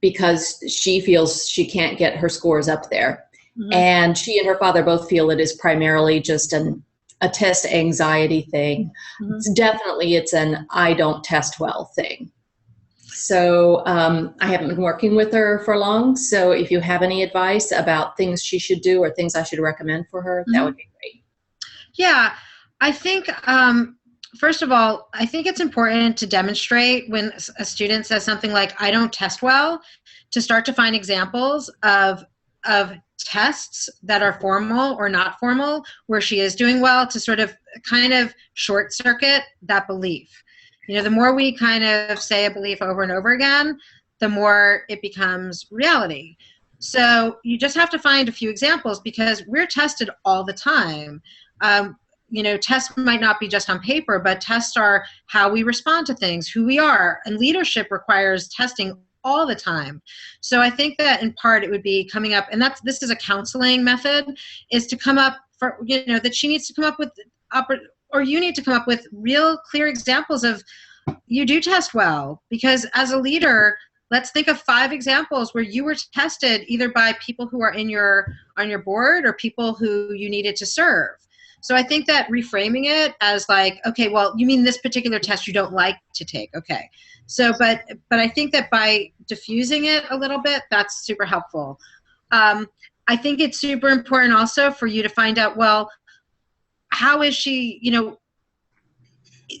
because she feels she can't get her scores up there. Mm-hmm. And she and her father both feel it is primarily just a test anxiety thing. Mm-hmm. It's an I don't test well thing. So I haven't been working with her for long. So if you have any advice about things she should do or things I should recommend for her, mm-hmm. that would be great. Yeah, I think first of all, I think it's important to demonstrate when a student says something like, I don't test well, to start to find examples of tests that are formal or not formal, where she is doing well, to sort of kind of short circuit that belief. You know, the more we kind of say a belief over and over again, the more it becomes reality. So you just have to find a few examples, because we're tested all the time. You know, tests might not be just on paper, but tests are how we respond to things, who we are, and leadership requires testing all the time. So I think that in part it would be coming up, and this is a counseling method, is to come up for, you know, that she needs to come up with, or you need to come up with real clear examples of you do test well. Because as a leader, let's think of 5 examples where you were tested either by people who are on your board or people who you needed to serve. So I think that reframing it as like, okay, well, you mean this particular test you don't like to take. Okay. So, but I think that by diffusing it a little bit, that's super helpful. I think it's super important also for you to find out, well, how is she, you know,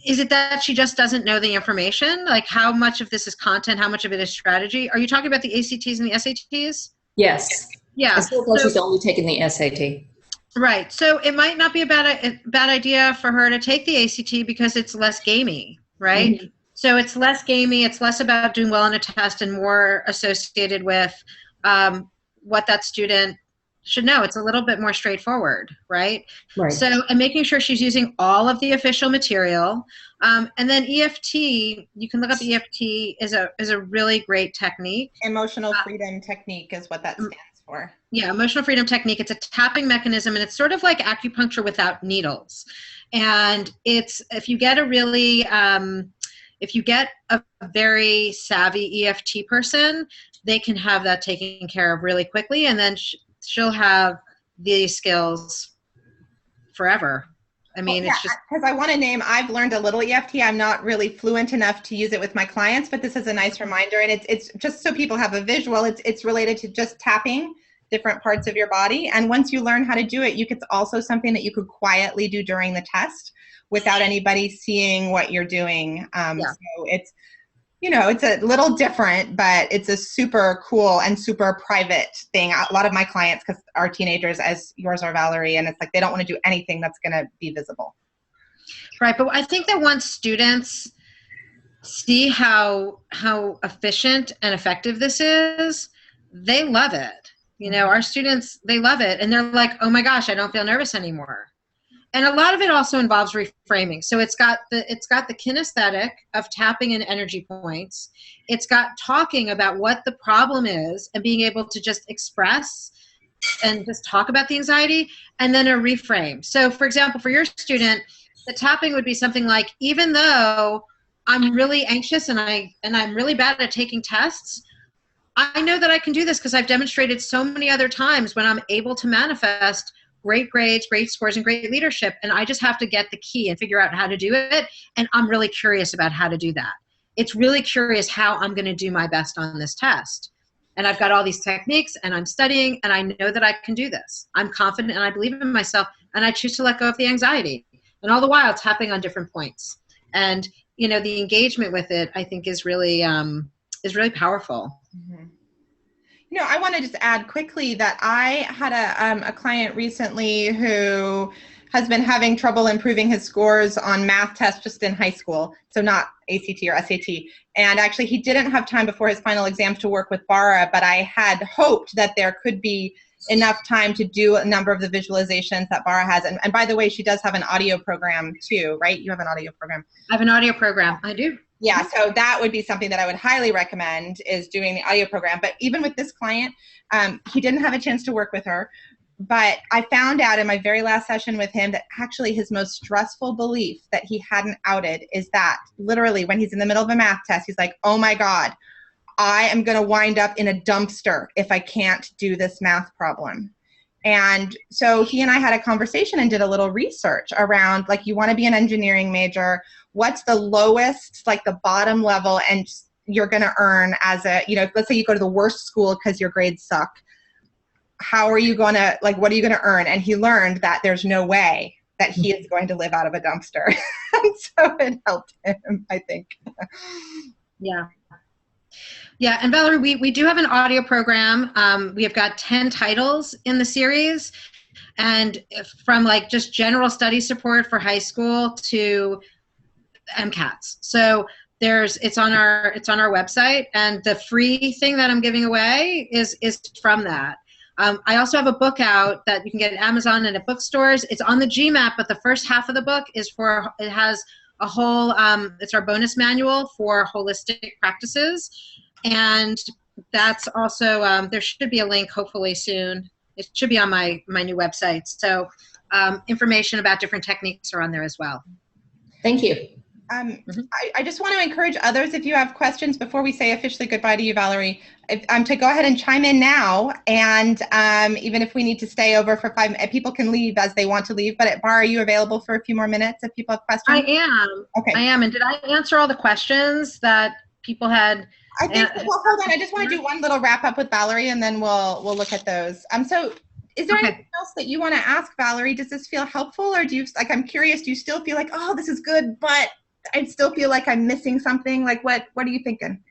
is it that she just doesn't know the information? Like, how much of this is content? How much of it is strategy? Are you talking about the ACTs and the SATs? Yes. Yeah. I still thought she's only taken the SAT. Right. So it might not be a bad idea for her to take the ACT because it's less gamey, right? Mm-hmm. So it's less gamey. It's less about doing well on a test and more associated with what that student should know. It's a little bit more straightforward, right? Right. So, and making sure she's using all of the official material. And then EFT, you can look up EFT, is a really great technique. Emotional freedom technique is what that stands for. Yeah, emotional freedom technique. It's a tapping mechanism, and it's sort of like acupuncture without needles. And it's, if you get a very savvy EFT person, they can have that taken care of really quickly, and then she'll have these skills forever. I mean, it's just because I want to name, I've learned a little EFT. I'm not really fluent enough to use it with my clients, but this is a nice reminder. And it's just so people have a visual, it's related to just tapping different parts of your body. And once you learn how to do it, it's also something that you could quietly do during the test without anybody seeing what you're doing. So it's, it's a little different, but it's a super cool and super private thing. A lot of my clients are teenagers, as yours are, Valerie, and it's like they don't want to do anything that's going to be visible. Right, but I think that once students see how efficient and effective this is, they love it. Our students, they love it, and they're like, oh my gosh, I don't feel nervous anymore. And a lot of it also involves reframing. So it's got the kinesthetic of tapping in energy points. It's got talking about what the problem is and being able to just express and just talk about the anxiety, and then a reframe. So for example, for your student, the tapping would be something like, even though I'm really anxious and I'm really bad at taking tests, I know that I can do this because I've demonstrated so many other times when I'm able to manifest great grades, great scores, and great leadership. And I just have to get the key and figure out how to do it. And I'm really curious about how to do that. It's really curious how I'm going to do my best on this test. And I've got all these techniques, and I'm studying, and I know that I can do this. I'm confident, and I believe in myself, and I choose to let go of the anxiety. And all the while tapping on different points. And, the engagement with it, I think, is really powerful. Mm-hmm. I want to just add quickly that I had a client recently who has been having trouble improving his scores on math tests just in high school, so not ACT or SAT. And actually, he didn't have time before his final exams to work with Bara, but I had hoped that there could be enough time to do a number of the visualizations that Bara has. And by the way, she does have an audio program too, right? You have an audio program. I have an audio program. I do. Yeah, so that would be something that I would highly recommend, is doing the audio program. But even with this client, he didn't have a chance to work with her. But I found out in my very last session with him that actually his most stressful belief that he hadn't outed is that literally when he's in the middle of a math test, he's like, oh my God, I am going to wind up in a dumpster if I can't do this math problem. And so he and I had a conversation and did a little research around, like, you want to be an engineering major. What's the lowest, like the bottom level, and you're going to earn as a, let's say you go to the worst school because your grades suck. How are you going to, what are you going to earn? And he learned that there's no way that he is going to live out of a dumpster. And so it helped him, I think. Yeah. Yeah, and Valerie, we do have an audio program. We have got 10 titles in the series, and from just general study support for high school to MCATs. So it's on our website, and the free thing that I'm giving away is from that. I also have a book out that you can get at Amazon and at bookstores. It's on the GMAT, but the first half of the book it has a whole, it's our bonus manual for holistic practices. And that's also, there should be a link hopefully soon. It should be on my new website. So information about different techniques are on there as well. Thank you. I just want to encourage others, if you have questions before we say officially goodbye to you, Valerie, to go ahead and chime in now. And even if we need to stay over for 5 minutes, people can leave as they want to leave. But at Bara, are you available for a few more minutes if people have questions? I am. Okay. I am. And did I answer all the questions that people had? I think, well, hold on. I just want to do one little wrap up with Valerie, and then we'll look at those. So is there anything else that you want to ask, Valerie? Does this feel helpful, or do you, I'm curious, do you still feel like, oh, this is good, but I still feel like I'm missing something? What are you thinking?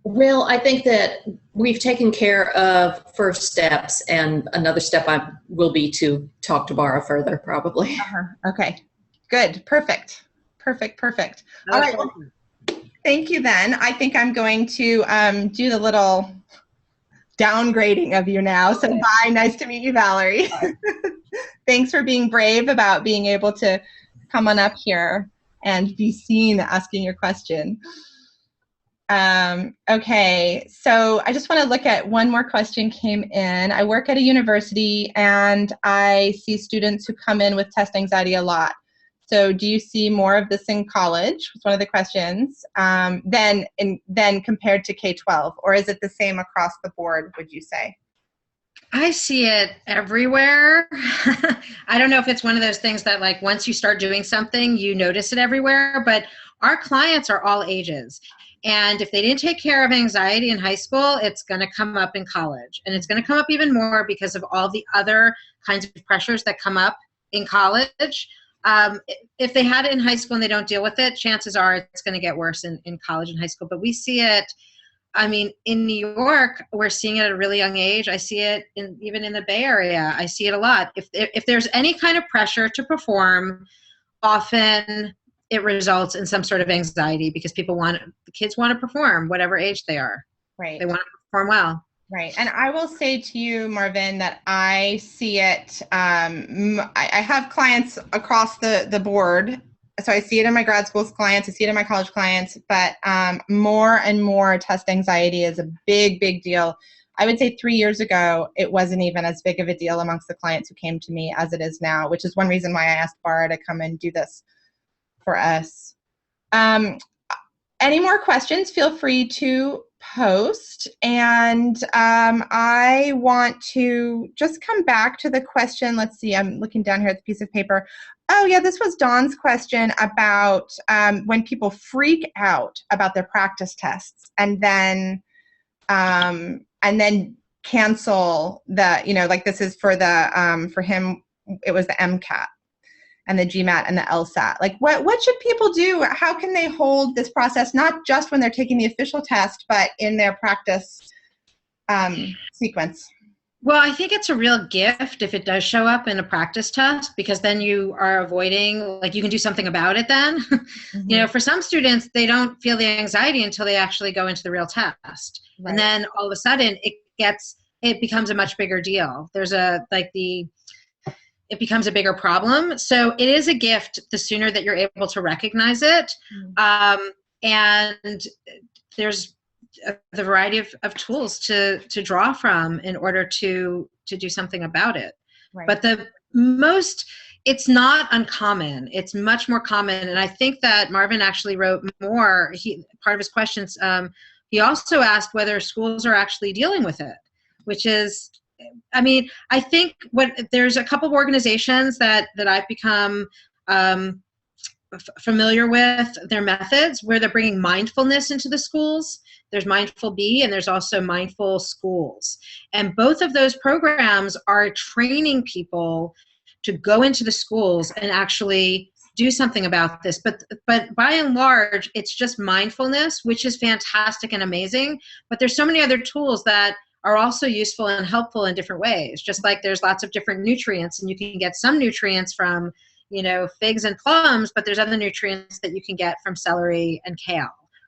Well, I think that we've taken care of first steps, and another step will be to talk to Bara further, probably. Okay, good, perfect. All right, well, thank you then. I think I'm going to do the little downgrading of you now. So bye, nice to meet you, Valerie. Thanks for being brave about being able to come on up here and be seen asking your question. Okay, so I just want to look at one more question came in. I work at a university and I see students who come in with test anxiety a lot. So do you see more of this in college? Was one of the questions. Then compared to K-12, or is it the same across the board, would you say? I see it everywhere. I don't know if it's one of those things that once you start doing something, you notice it everywhere, but our clients are all ages. And if they didn't take care of anxiety in high school, it's going to come up in college. And it's going to come up even more because of all the other kinds of pressures that come up in college. If they had it in high school and they don't deal with it, chances are it's going to get worse in college and high school. But we see it, I mean, in New York, we're seeing it at a really young age. I see it even in the Bay Area. I see it a lot. If there's any kind of pressure to perform, often it results in some sort of anxiety because the kids want to perform, whatever age they are. Right. They want to perform well. Right. And I will say to you, Marvin, that I see it. I have clients across the board. So I see it in my grad school clients. I see it in my college clients. But more and more test anxiety is a big, big deal. I would say 3 years ago, it wasn't even as big of a deal amongst the clients who came to me as it is now, which is one reason why I asked Bara to come and do this for us. Any more questions, feel free to post. And I want to just come back to the question. Let's see, I'm looking down here at the piece of paper. Oh yeah, this was Dawn's question about when people freak out about their practice tests and then cancel the, like this is for the, for him, it was the MCAT and the GMAT and the LSAT. Like what should people do? How can they hold this process, not just when they're taking the official test, but in their practice sequence? Well, I think it's a real gift if it does show up in a practice test, because then you are avoiding, like you can do something about it then. Mm-hmm. For some students, they don't feel the anxiety until they actually go into the real test. Right. And then all of a sudden it becomes a much bigger deal. It becomes a bigger problem. So it is a gift the sooner that you're able to recognize it. Mm-hmm. And there's the variety of tools to draw from in order to do something about it. Right. But it's not uncommon. It's much more common. And I think that Marvin actually wrote more. Part of his questions, he also asked whether schools are actually dealing with it, which is, I think there's a couple of organizations that I've become familiar with their methods where they're bringing mindfulness into the schools. There's Mindful Bee and there's also Mindful Schools. And both of those programs are training people to go into the schools and actually do something about this. But by and large, it's just mindfulness, which is fantastic and amazing. But there's so many other tools that are also useful and helpful in different ways. Just like there's lots of different nutrients, and you can get some nutrients from, figs and plums, but there's other nutrients that you can get from celery and kale,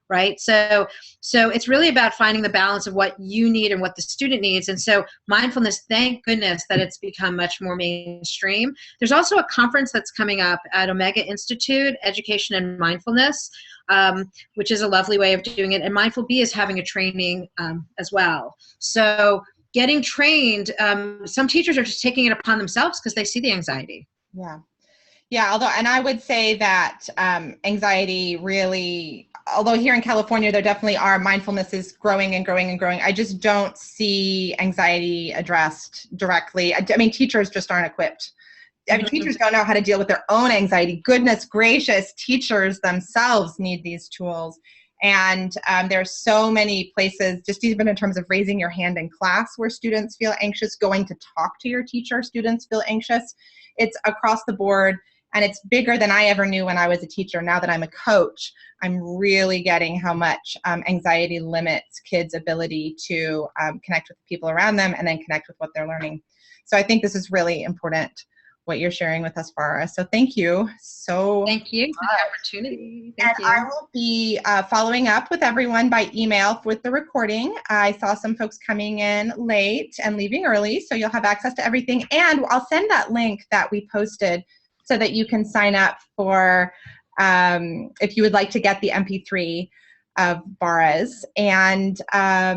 right? So it's really about finding the balance of what you need and what the student needs. And so mindfulness, thank goodness that it's become much more mainstream. There's also a conference that's coming up at Omega Institute, Education and Mindfulness, which is a lovely way of doing it. And Mindful Bee is having a training as well. So getting trained, some teachers are just taking it upon themselves because they see the anxiety. Yeah, and I would say that anxiety really, although here in California, there definitely are, mindfulness is growing and growing and growing. I just don't see anxiety addressed directly. Teachers just aren't equipped. Teachers don't know how to deal with their own anxiety. Goodness gracious, teachers themselves need these tools. And there are so many places, just even in terms of raising your hand in class where students feel anxious, going to talk to your teacher, students feel anxious. It's across the board. And it's bigger than I ever knew when I was a teacher. Now that I'm a coach, I'm really getting how much anxiety limits kids' ability to connect with the people around them and then connect with what they're learning. So I think this is really important, what you're sharing with us, Bara. So thank you so Thank you for the opportunity. Thank you. I will be following up with everyone by email with the recording. I saw some folks coming in late and leaving early, so you'll have access to everything. And I'll send that link that we posted so that you can sign up for, if you would like to get the MP3 of Bara's. And I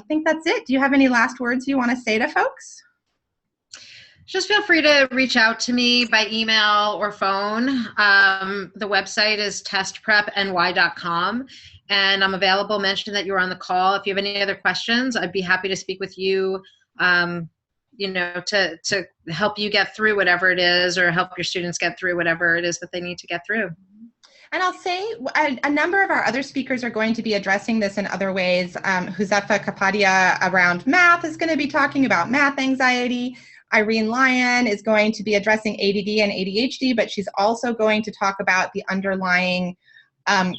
think that's it. Do you have any last words you want to say to folks? Just feel free to reach out to me by email or phone. The website is testprepny.com, and I'm available. Mention that you were on the call. If you have any other questions, I'd be happy to speak with you, to help you get through whatever it is, or help your students get through whatever it is that they need to get through. And I'll say a number of our other speakers are going to be addressing this in other ways. Josefa Kapadia around math is going to be talking about math anxiety. Irene Lyon is going to be addressing ADD and ADHD, but she's also going to talk about the underlying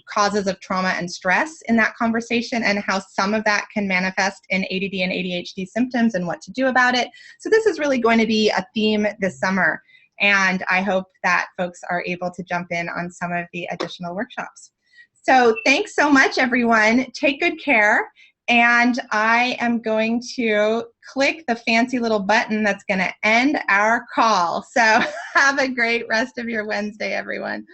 causes of trauma and stress in that conversation and how some of that can manifest in ADD and ADHD symptoms and what to do about it. So this is really going to be a theme this summer. And I hope that folks are able to jump in on some of the additional workshops. So thanks so much, everyone. Take good care. And I am going to click the fancy little button that's going to end our call. So have a great rest of your Wednesday, everyone.